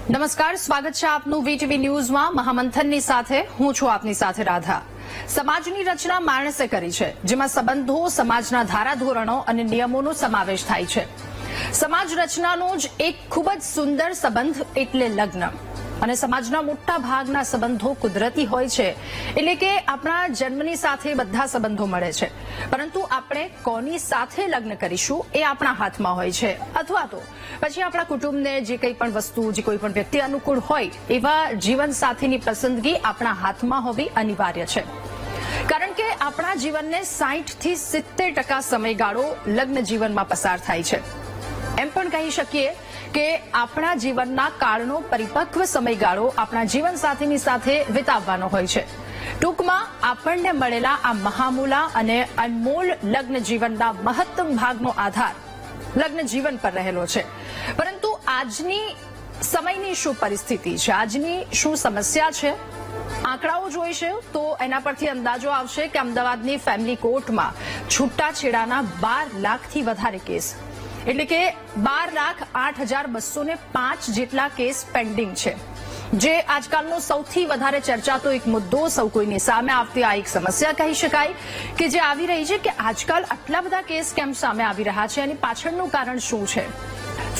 નમસ્કાર, સ્વાગત છે આપનું વીટીવી ન્યૂઝમાં મહામંથનની સાથે. હું છું આપની સાથે રાધા. સમાજની રચના માણસે કરી છે, જેમાં સંબંધો, સમાજના ધારાધોરણો અને નિયમોનો સમાવેશ થાય છે. સમાજ રચનાનો જ એક ખૂબ જ સુંદર સંબંધ એટલે લગ્ન. અને સમાજના મોટા ભાગના સંબંધો કુદરતી હોય છે, એટલે કે આપણા જન્મની સાથે બધા સંબંધો મળે છે, પરંતુ આપણે કોની સાથે લગ્ન કરીશું એ આપણા હાથમાં હોય છે, અથવા તો પછી આપણા કુટુંબને જે કંઈ પણ વસ્તુ, જે કોઈ પણ વ્યક્તિ અનુકૂળ હોય એવા જીવન સાથીની પસંદગી આપણા હાથમાં હોવી અનિવાર્ય છે. કારણ કે આપણા જીવનને 60 થી 70% સમયગાળો લગ્ન જીવનમાં પસાર થાય છે. એમ પણ કહી શકીએ કે આપણા જીવનના કાળનો પરિપક્વ સમયગાળો આપણા જીવનસાથીની સાથે વિતાવવાનો હોય છે. ટૂંકમાં આપણને મળેલા આ મહામૂલા અને અનમોલ લગ્ન જીવનના મહત્તમ ભાગનો આધાર લગ્ન જીવન પર રહેલો છે. પરંતુ આજની સમયની શું પરિસ્થિતિ છે, આજની શું સમસ્યા છે, આંકડાઓ જોઈશે તો એના પરથી અંદાજો આવશે કે અમદાવાદની ફેમિલી કોર્ટમાં છૂટાછેડાના 12 લાખથી વધારે કેસ, એટલે કે 12,08,205 જેટલા કેસ પેન્ડિંગ છે, જે આજકાલનો સૌથી વધારે ચર્ચાતો એક મુદ્દો, સૌ કોઈની સામે આવતી આ એક સમસ્યા કહી શકાય કે જે આવી રહી છે કે આજકાલ આટલા બધા કેસ કેમ સામે આવી રહ્યા છે, એની પાછળનું કારણ શું છે.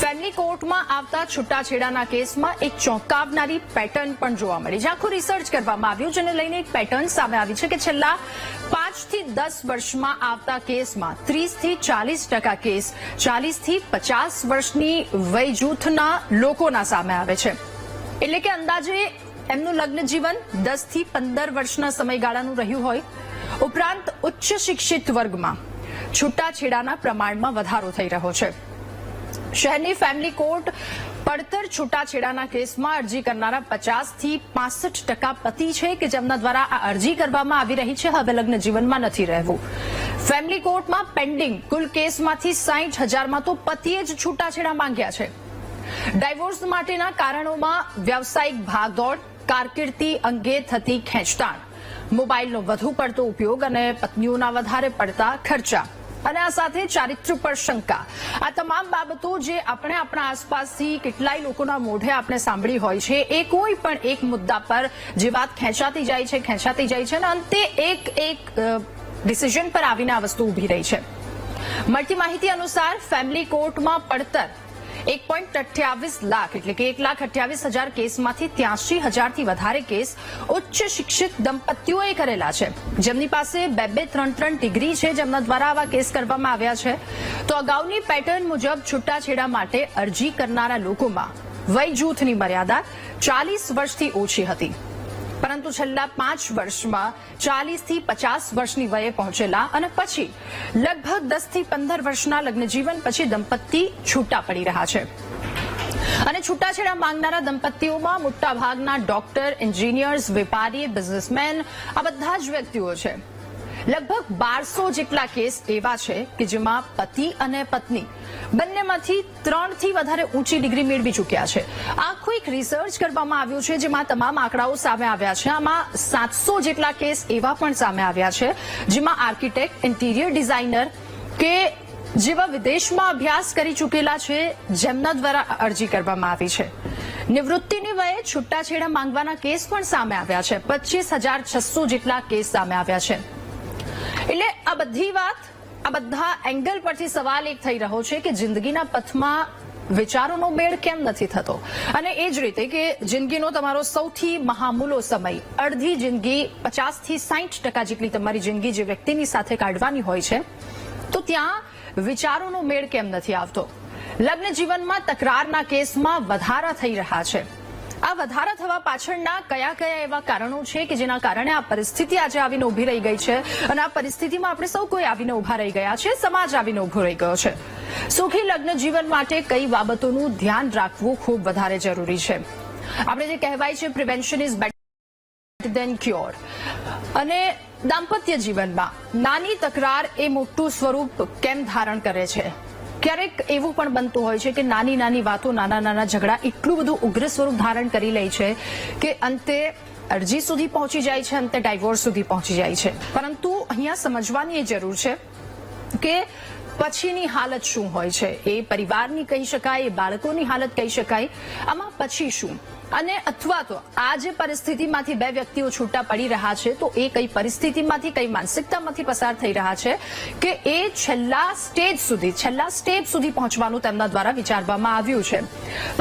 ફેમિલી કોર્ટમાં આવતા છૂટાછેડાના કેસમાં એક ચોંકાવનારી પેટર્ન પણ જોવા મળી, જે આખું રિસર્ચ કરવામાં આવ્યું, જેને લઈને એક પેટર્ન સામે આવી છે કે છેલ્લા 5 થી 10 વર્ષમાં આવતા કેસમાં 30 થી 40% કેસ 40 થી 50 વર્ષની વય જૂથના લોકોના સામે આવે છે. એટલે કે અંદાજે એમનું લગ્ન જીવન 10 થી 15 વર્ષના સમયગાળાનું રહ્યું હોય. ઉપરાંત ઉચ્ચ શિક્ષિત વર્ગમાં છૂટાછેડાના પ્રમાણમાં વધારો થઈ રહ્યો છે. શહેરની ફેમિલી કોર્ટ પડતર છૂટાછેડાના કેસમાં અરજી કરનારા 50 થી 65% પતિ છે કે જેમના દ્વારા આ અરજી કરવામાં આવી રહી છે હવે લગ્ન જીવનમાં નથી રહેવું. ફેમિલી કોર્ટમાં પેન્ડિંગ કુલ કેસમાંથી 60,000માં તો પતિએ જ છૂટાછેડા માંગ્યા છે. ડાયવોર્સ માટેના કારણોમાં વ્યવસાયિક ભાગદોડ, કારકિર્દી અંગે થતી ખેંચતાણ, મોબાઈલનો વધુ પડતો ઉપયોગ અને પત્નીઓના વધારે પડતા ખર્ચા, અને આ સાથે ચારિત્ર પર શંકા, આ તમામ બાબતો જે આપણે આપણા આસપાસથી કેટલાય લોકોના મોઢે આપણે સાંભળી હોય છે, એ કોઈ પણ એક મુદ્દા પર જે વાત ખેંચાતી જાય છે અને અંતે એક ડિસિઝન પર આવીને આ વસ્તુ ઉભી રહી છે. મળતી માહિતી અનુસાર ફેમિલી કોર્ટમાં પડતર 1.28 લાખ એટલે કે 1,28,000 કેસમાંથી 83,000થી વધારે કેસ ઉચ્ચ શિક્ષિત દંપતીઓએ કરેલા છે, જેમની પાસે 2-3 ડિગ્રી છે, જેમના દ્વારા આવા કેસ કરવામાં આવ્યા છે. તો અગાઉની પેટર્ન મુજબ છૂટાછેડા માટે અરજી કરનારા લોકોમાં વય જૂથની મર્યાદા 40 વર્ષથી ઓછી હતી, પરંતુ છેલ્લા 5 વર્ષમાં 40 થી 50 વર્ષની વયે પહોંચેલા અને પછી લગભગ 10 થી 15 વર્ષના લગ્ન જીવન પછી દંપતી છૂટા પડી રહ્યા છે. અને છૂટાછેડા માંગનારા દંપતીઓમાં મોટા ભાગના ડોક્ટર, એન્જિનિયર્સ, વેપારી, બિઝનેસમેન, આ બધા જ વ્યક્તિઓ છે. લગભગ 1200 જેટલા કેસ એવા છે કે જેમાં પતિ અને પત્ની બંનેમાંથી 3 થી વધારે ઊંચી ડિગ્રી મેળવી ચૂક્યા છે. આખું એક રિસર્ચ કરવામાં આવ્યું છે, જેમાં તમામ આંકડાઓ સામે આવ્યા છે. આમાં 700 જેટલા કેસ એવા પણ સામે આવ્યા છે, જેમાં આર્કિટેક્ટ, ઇન્ટિરિયર ડિઝાઇનર કે જેવા વિદેશમાં અભ્યાસ કરી ચૂકેલા છે, જેમના દ્વારા અરજી કરવામાં આવી છે. નિવૃત્તિની વયે છૂટાછેડા માંગવાના કેસ પણ સામે આવ્યા છે. 25,600 જેટલા કેસ સામે આવ્યા છે. એટલે આ બધી વાત, આ બધા એંગલ પરથી સવાલ એક થઈ રહ્યો છે કે જિંદગીના પથમાં વિચારોનો મેળ કેમ નથી થતો. અને એ જ રીતે કે જિંદગીનો તમારો સૌથી મહામૂલો સમય, અડધી જિંદગી 50 થી 60% જેટલી તમારી જિંદગી જે વ્યક્તિની સાથે કાઢવાની હોય છે, તો ત્યાં વિચારોનો મેળ કેમ નથી આવતો. લગ્ન જીવનમાં તકરારના કેસમાં વધારા થઈ રહ્યા છે. આ વધારા થવા પાછળના કયા એવા કારણો છે કે જેના કારણે આ પરિસ્થિતિ આજે આવીને ઉભી રહી ગઈ છે, અને આ પરિસ્થિતિમાં આપણે સૌ કોઈ આવીને ઉભા રહી ગયા છે, સમાજ આવીને ઉભો રહી ગયો છે. સુખી લગ્ન જીવન માટે કઈ બાબતોનું ધ્યાન રાખવું ખૂબ વધારે જરૂરી છે. આપણે જે કહેવાય છે prevention is better than cure. અને દાંપત્ય જીવનમાં નાની તકરાર એ મોટું સ્વરૂપ કેમ ધારણ કરે છે. ક્યારેક એવું પણ બનતું હોય છે કે નાની નાની વાતો, નાના ઝઘડા એટલું બધું ઉગ્ર સ્વરૂપ ધારણ કરી લે છે કે અંતે અરજી સુધી પહોંચી જાય છે, અંતે ડાયવોર્સ સુધી પહોંચી જાય છે. પરંતુ અહીંયા સમજવાની એ જરૂર છે કે પછીની હાલત શું હોય છે, એ પરિવારની કહી શકાય, એ બાળકોની હાલત કહી શકાય, આમાં પછી શું, અને અથવા તો આ જે પરિસ્થિતિમાંથી બે વ્યક્તિઓ છૂટા પડી રહ્યા છે તો એ કઈ પરિસ્થિતિમાંથી, કઈ માનસિકતામાંથી પસાર થઈ રહ્યા છે કે એ છેલ્લા સ્ટેજ સુધી પહોંચવાનું તેમના દ્વારા વિચારવામાં આવ્યું છે.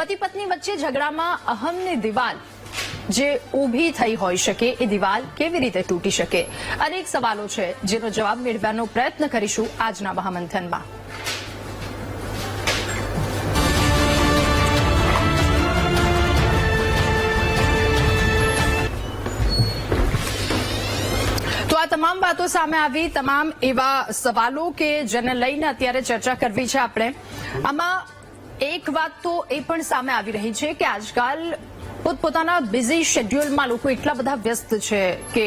પતિ પત્ની વચ્ચે ઝઘડામાં અહમની દિવાલ જે ઊભી થઈ હોઈ શકે, એ દિવાલ કેવી રીતે તૂટી શકે, અનેક સવાલો છે જેનો જવાબ મેળવવાનો પ્રયત્ન કરીશું આજના મહામંથનમાં. તો આ તમામ વાતો સામે આવી, તમામ એવા સવાલો કે જેને લઈને અત્યારે ચર્ચા કરવી છે આપણે. આમાં એક વાત તો એ પણ સામે આવી રહી છે કે આજકાલ પોતપોતાના બિઝી શેડ્યુલમાં લોકો એટલા બધા વ્યસ્ત છે કે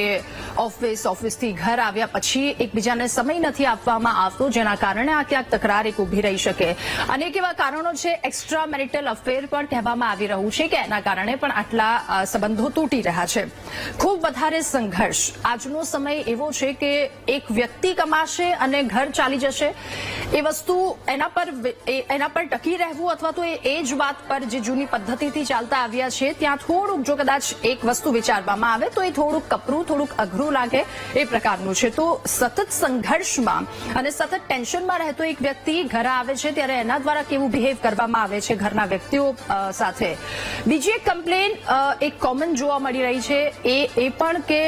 ઓફિસથી ઘર આવ્યા પછી એકબીજાને સમય નથી આપવામાં આવતો, જેના કારણે આ ક્યાંક તકરાર એક ઊભી રહી શકે. અનેક એવા કારણો છે, એક્સ્ટ્રા મેરિટલ અફેર પણ કહેવામાં આવી રહ્યું છે કે એના કારણે પણ આટલા સંબંધો તૂટી રહ્યા છે. ખૂબ વધારે સંઘર્ષ. આજનો સમય એવો છે કે એક વ્યક્તિ કમાશે અને ઘર ચાલી જશે, એ વસ્તુ એના પર ટકી રહેવું અથવા તો એ જ વાત પર જે જૂની પદ્ધતિથી ચાલતા આવ્યા છે ત્યાં થોડુંક જો કદાચ એક વસ્તુ વિચારવામાં આવે તો એ થોડુંક કપરું, થોડુંક અઘરું લાગે એ પ્રકારનું છે. તો સતત સંઘર્ષમાં અને સતત ટેન્શનમાં રહેતો એક વ્યક્તિ ઘરે આવે છે ત્યારે એના દ્વારા કેવું બિહેવ કરવામાં આવે છે ઘરના વ્યક્તિઓ સાથે. બીજી એક કમ્પ્લેન એક કોમન જોવા મળી રહી છે એ પણ કે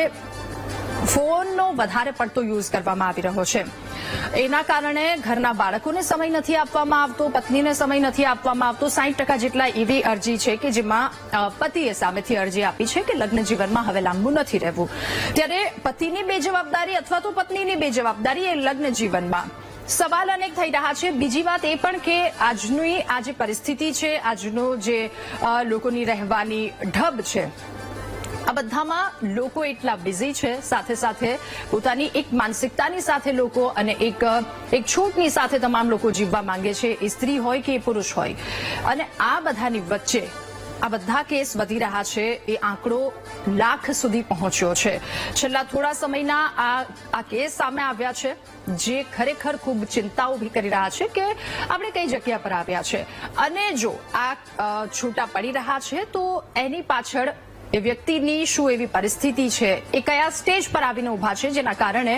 ફોનનો વધારે પડતો યુઝ કરવામાં આવી રહ્યો છે. એના કારણે ઘરના બાળકોને સમય નથી આપવામાં આવતો, પત્નીને સમય નથી આપવામાં આવતો. 60% જેટલા એવી અરજી છે કે જેમાં પતિએ સામેથી અરજી આપી છે કે લગ્ન જીવનમાં હવે લાંબુ નથી રહેવું. ત્યારે પતિની બેજવાબદારી અથવા તો પત્નીની બેજવાબદારી એ લગ્ન જીવનમાં સવાલ અનેક થઈ રહ્યા છે. બીજી વાત એ પણ કે આજની આ જે પરિસ્થિતિ છે, આજનો જે લોકોની રહેવાની ઢબ છે, આ બધામાં લોકો એટલા બિઝી છે, સાથે સાથે પોતાની એક માનસિકતાની સાથે લોકો અને એક છૂટની સાથે તમામ લોકો જીવવા માંગે છે, એ સ્ત્રી હોય કે એ પુરુષ હોય. અને આ બધાની વચ્ચે આ બધા કેસ વધી રહ્યા છે. એ આંકડો લાખ સુધી પહોંચ્યો છે. છેલ્લા થોડા સમયના આ કેસ સામે આવ્યા છે જે ખરેખર ખૂબ ચિંતા ઉભી કરી રહ્યા છે કે આપણે કઈ જગ્યા પર આવ્યા છે. અને જો આ છૂટા પડી રહ્યા છે તો એની પાછળ એ વ્યક્તિની શું એવી પરિસ્થિતિ છે, એ કયા સ્ટેજ પર આવીને ઉભા છે જેના કારણે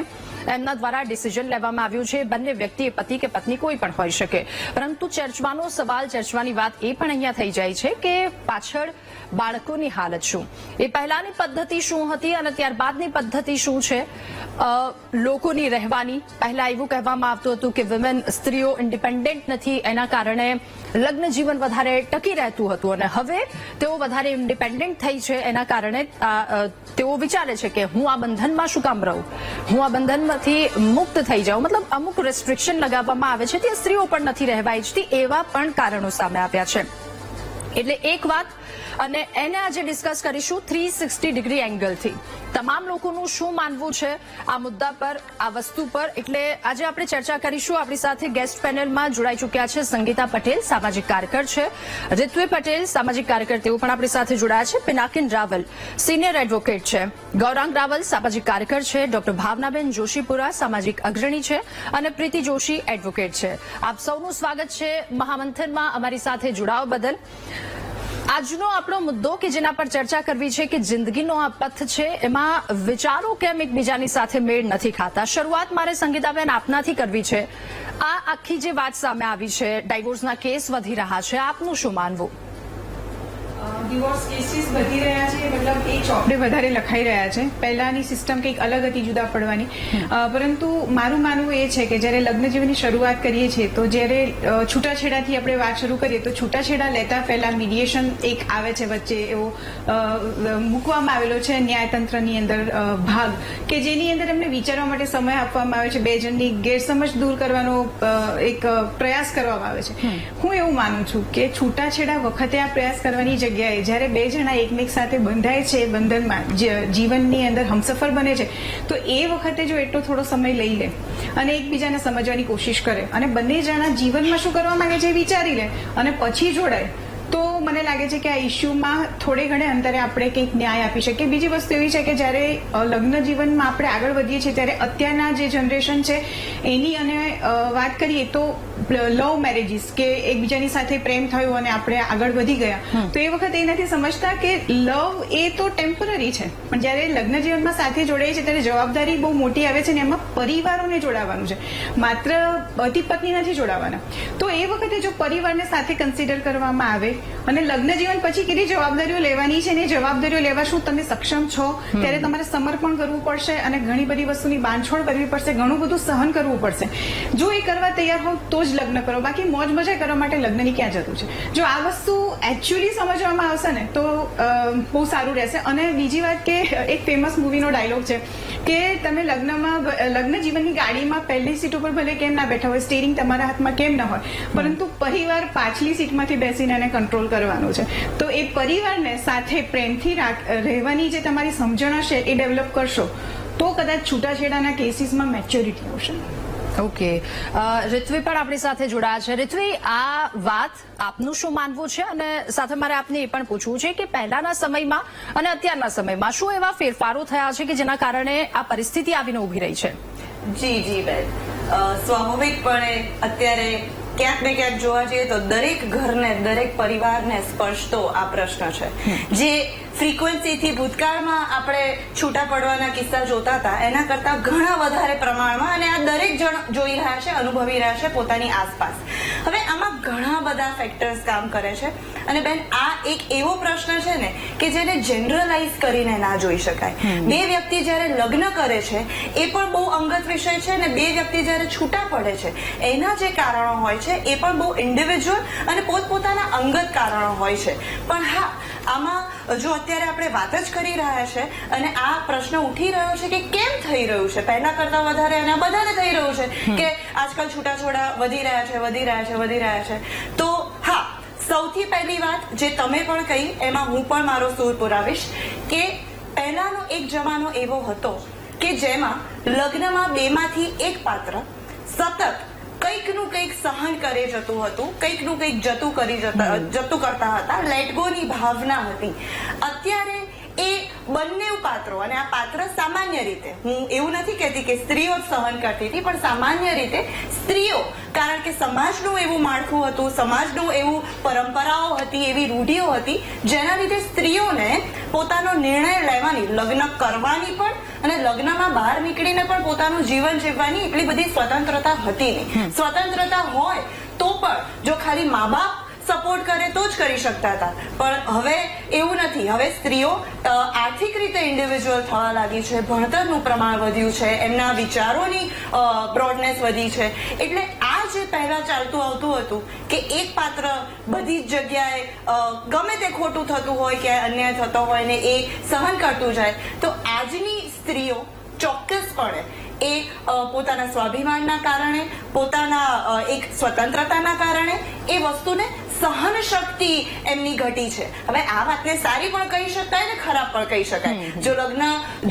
એમના દ્વારા ડિસિઝન લેવામાં આવ્યું છે. બંને વ્યક્તિ, પતિ કે પત્ની કોઈ પણ હોઈ શકે, પરંતુ ચર્ચવાનો સવાલ, ચર્ચવાની વાત એ પણ અહીંયા થઈ જાય છે કે પાછળ બાળકોની હાલત શું, એ પહેલાની પદ્ધતિ શું હતી અને ત્યારબાદની પદ્ધતિ શું છે. લોકોની રહેવાની, પહેલા એવું કહેવામાં આવતું હતું કે વિમેન, સ્ત્રીઓ ઇન્ડિપેન્ડન્ટ નથી, એના કારણે લગ્ન જીવન વધારે ટકી રહેતું હતું અને હવે તેઓ વધારે ઇન્ડિપેન્ડન્ટ થઈ છે, એના કારણે તેઓ વિચારે છે કે હું આ બંધનમાં શું કામ રહું, હું આ બંધનમાંથી મુક્ત થઈ જાઉં. મતલબ અમુક રેસ્ટ્રિક્શન લગાવવામાં આવે છે, તે સ્ત્રીઓ પણ નથી રહેવા ઈચ્છતી, એવા પણ કારણો સામે આવ્યા છે. એટલે એક વાત, અને એને આજે ડિસ્કસ કરીશું 360 ડિગ્રી એંગલથી. તમામ લોકોનું શું માનવું છે આ મુદ્દા પર, આ વસ્તુ પર, એટલે આજે આપણે ચર્ચા કરીશું. આપણી સાથે ગેસ્ટ પેનલમાં જોડાઈ ચૂક્યા છે સંગીતા પટેલ, સામાજિક કાર્યકર છે, રિત્વી પટેલ, સામાજિક કાર્યકર, તેઓ પણ આપણી સાથે જોડાયા છે. પિનાકિન રાવલ, સિનિયર એડવોકેટ છે, ગૌરાંગ રાવલ, સામાજિક કાર્યકર છે, ડોક્ટર ભાવનાબેન જોશીપુરા, સામાજિક અગ્રણી છે, અને પ્રીતિ જોશી, એડવોકેટ છે. આપ સૌનું સ્વાગત છે મહામંથનમાં. અમારી સાથે જોડાવા બદલ. આજનો આપણો મુદ્દો કે જેના પર ચર્ચા કરવી છે કે જિંદગીનો આ પથ છે, એમાં વિચારો કેમ એકબીજાની સાથે મેળ નથી ખાતા. શરૂઆત મારે સંગીતાબેન આપનાથી કરવી છે. આ આખી જે વાત સામે આવી છે, ડાયવોર્સના કેસ વધી રહ્યા છે, આપનું શું માનવું? ડિવોર્સ કેસીસ વધી રહ્યા છે, મતલબ એ ચોપડે વધારે લખાઈ રહ્યા છે. પહેલાની સિસ્ટમ કંઈક અલગ હતી, જુદા પડવાની. પરંતુ મારું માનવું એ છે કે જ્યારે લગ્ન જીવનની શરૂઆત કરીએ છીએ તો જ્યારે છૂટાછેડાથી આપણે વાત શરૂ કરીએ તો છૂટાછેડા લેતા પહેલા મીડિયેશન એક આવે છે વચ્ચે, એવો મૂકવામાં આવેલો છે ન્યાયતંત્રની અંદર ભાગ, કે જેની અંદર એમને વિચારવા માટે સમય આપવામાં આવે છે, બે જણની ગેરસમજ દૂર કરવાનો એક પ્રયાસ કરવામાં આવે છે. હું એવું માનું છું કે છૂટાછેડા વખતે આ પ્રયાસ કરવાની જગ્યાએ જ્યારે બે જણા એકમેક સાથે બંધાય છે, બંધનમાં જીવનની અંદર હમસફર બને છે, તો એ વખતે જો એટલો થોડો સમય લઈ લે અને એકબીજાને સમજવાની કોશિશ કરે અને બંને જણા જીવનમાં શું કરવા માંગે છે વિચારી લે અને પછી જોડાય, તો મને લાગે છે કે આ ઇસ્યુમાં થોડે ઘણે અંતરે આપણે કંઈક ન્યાય આપી શકીએ. બીજી વસ્તુ એવી છે કે જ્યારે લગ્ન જીવનમાં આપણે આગળ વધીએ છીએ ત્યારે અત્યારના જે જનરેશન છે એની અને વાત કરીએ તો લવ મેરેજીસ કે એકબીજાની સાથે પ્રેમ થયો અને આપણે આગળ વધી ગયા તો એ વખતે એ નથી સમજતા કે લવ એ તો ટેમ્પરરી છે, પણ જ્યારે લગ્ન જીવનમાં સાથે જોડાય છે ત્યારે જવાબદારી બહુ મોટી આવે છે ને એમાં પરિવારોને જોડાવાનું છે, માત્ર પતિ પત્ની નથી જોડાવાના. તો એ વખતે જો પરિવારને સાથે કન્સિડર કરવામાં આવે અને લગ્ન જીવન પછી કેટલી જવાબદારીઓ લેવાની છે ને એ જવાબદારીઓ લેવા શું તમે સક્ષમ છો ત્યારે તમારે સમર્પણ કરવું પડશે અને ઘણી બધી વસ્તુની બાંધછોડ કરવી પડશે, ઘણું બધું સહન કરવું પડશે. જો એ કરવા તૈયાર હોવ તો જ લગ્ન કરો, બાકી મોજ મજા કરવા માટે લગ્નની ક્યાં જરૂર છે. જો આ વસ્તુ એકચ્યુઅલી સમજવામાં આવશે ને તો બહુ સારું રહેશે. અને બીજી વાત કે એક ફેમસ મૂવીનો ડાયલોગ છે કે તમે લગ્ન જીવનની ગાડીમાં પહેલી સીટ ઉપર ભલે કેમ ના બેઠા હોય, સ્ટીરિંગ તમારા હાથમાં કેમ ના હોય, પરંતુ પરિવાર પાછલી સીટમાંથી બેસીને એને કંટ્રોલ કરવાનો છે. તો એ પરિવારને સાથે પ્રેમથી રહેવાની જે તમારી સમજણ હશે એ ડેવલપ કરશો તો કદાચ છૂટાછેડાના કેસીસમાં મેચ્યોરિટી આવશે. ઓકે, ઋત્વી પણ આપણી સાથે જોડાયા છે. ઋત્વી, આ વાત આપનું શું માનવું છે અને સાથે મારે આપને એ પણ પૂછવું છે કે પહેલાના સમયમાં અને અત્યારના સમયમાં શું એવા ફેરફારો થયા છે કે જેના કારણે આ પરિસ્થિતિ આવીને ઉભી રહી છે? જી બેન, સ્વાભાવિકપણે અત્યારે ક્યાંક ને ક્યાંક જોવા જઈએ તો દરેક ઘરને, દરેક પરિવારને સ્પર્શતો આ પ્રશ્ન છે. જે ફ્રીક્વન્સીથી ભૂતકાળમાં આપણે છૂટા પડવાના કિસ્સા જોતા હતા એના કરતા ઘણા વધારે પ્રમાણમાં, અને આ દરેક જણ જોઈ રહ્યા છે, અનુભવી રહ્યા છે પોતાની આસપાસ. હવે આમાં ઘણા બધા ફેક્ટર્સ કામ કરે છે અને બેન આ એક એવો પ્રશ્ન છે ને કે જેને જનરલાઇઝ કરીને ના જોઈ શકાય. બે વ્યક્તિ જ્યારે લગ્ન કરે છે એ પણ બહુ અંગત વિષય છે અને બે વ્યક્તિ જ્યારે છૂટા પડે છે એના જે કારણો હોય છે એ પણ બહુ ઇન્ડિવિજ્યુઅલ અને પોતપોતાના અંગત કારણો હોય છે. પણ હા, આમાં જો અત્યારે આપણે વાત જ કરી રહ્યા છે અને આ પ્રશ્ન ઉઠી રહ્યો છે કે કેમ થઈ રહ્યું છે પહેલા કરતા વધારે, અને આ બધાને થઈ રહ્યું છે કે આજકાલ છૂટાછોડા વધી રહ્યા છે. તો હા, સૌથી પહેલી વાત જે તમે પણ કહી એમાં હું પણ મારો સૂર પુરાવીશ કે પહેલાનો એક જમાનો એવો હતો કે જેમાં લગ્નમાં બેમાંથી એક પાત્ર સતત કંઈકનું કંઈક સહન કરે જતું હતું, કંઈકનું કંઈક જતું કરતા હતા. લેટ ગો ની ભાવના હતી. અત્યારે એ બંને પાત્રો, અને આ પાત્ર સામાન્ય રીતે, હું એવું નથી કહેતી કે સ્ત્રીઓ જ સહન કરતી હતી, પણ સામાન્ય રીતે સ્ત્રીઓ, કારણ કે સમાજનું એવું માળખું હતું, સમાજનું એવું પરંપરાઓ હતી, એવી રૂઢિઓ હતી જેના લીધે સ્ત્રીઓને પોતાનો નિર્ણય લેવાની, લગ્ન કરવાની પણ અને લગ્નમાં બહાર નીકળીને પણ પોતાનું જીવન જીવવાની એટલી બધી સ્વતંત્રતા હતી નહીં. સ્વતંત્રતા હોય તો પણ જો ખાલી મા બાપ સપોર્ટ કરે તો જ કરી શકતા હતા, પણ હવે એવું નથી. હવે સ્ત્રીઓ આર્થિક રીતે ઇન્ડિવિજ્યુઅલ થવા લાગી છે, ભણતરનું પ્રમાણ વધ્યું છે, એમના વિચારોની બ્રોડનેસ વધી છે. એટલે આ જે પહેલા ચાલતું આવતું હતું કે એક પાત્ર બધી જ જગ્યાએ ગમે તે ખોટું થતું હોય કે અન્યાય થતો હોય ને એ સહન કરતું જાય, તો આજની સ્ત્રીઓ ચોક્કસપણે એ પોતાના સ્વાભિમાનના કારણે, પોતાના એક સ્વતંત્રતાના કારણે એ વસ્તુને સહન શક્તિ એમની ઘટી છે. હવે આ વાતને સારી પણ કહી શકાય ને ખરાબ પણ કહી શકાય. જો લગ્ન,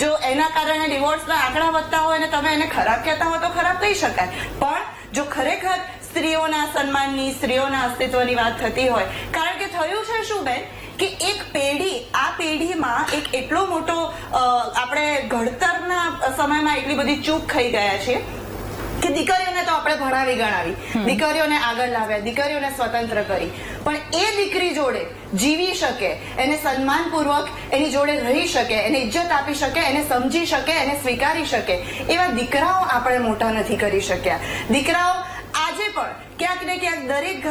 જો એના કારણે ડિવોર્સના આંકડા વધતા હોય ને તમે એને ખરાબ કહેતા હોય તો ખરાબ કહી શકાય, પણ જો ખરેખર સ્ત્રીઓના સન્માનની, સ્ત્રીઓના અસ્તિત્વની વાત થતી હોય, કારણ કે થયું છે શું બેન કે એક પેઢી, આ પેઢીમાં એક એટલો મોટો આપણે ઘડતરના સમયમાં એટલી બધી ચૂક ખાઈ ગયા છીએ કે દીકરીઓને તો આપણે ભણાવી ગણાવી, દીકરીઓને આગળ લાવ્યા, દીકરીઓને સ્વતંત્ર કરી, પણ એ દીકરી જોડે જીવી શકે, એને સન્માનપૂર્વક એની જોડે રહી શકે, એને ઇજ્જત આપી શકે, એને સમજી શકે, એને સ્વીકારી શકે એવા દીકરાઓ આપણે મોટા નથી કરી શક્યા. દીકરાઓ આજે પણ ક્યાંક ને ક્યાંક દરેક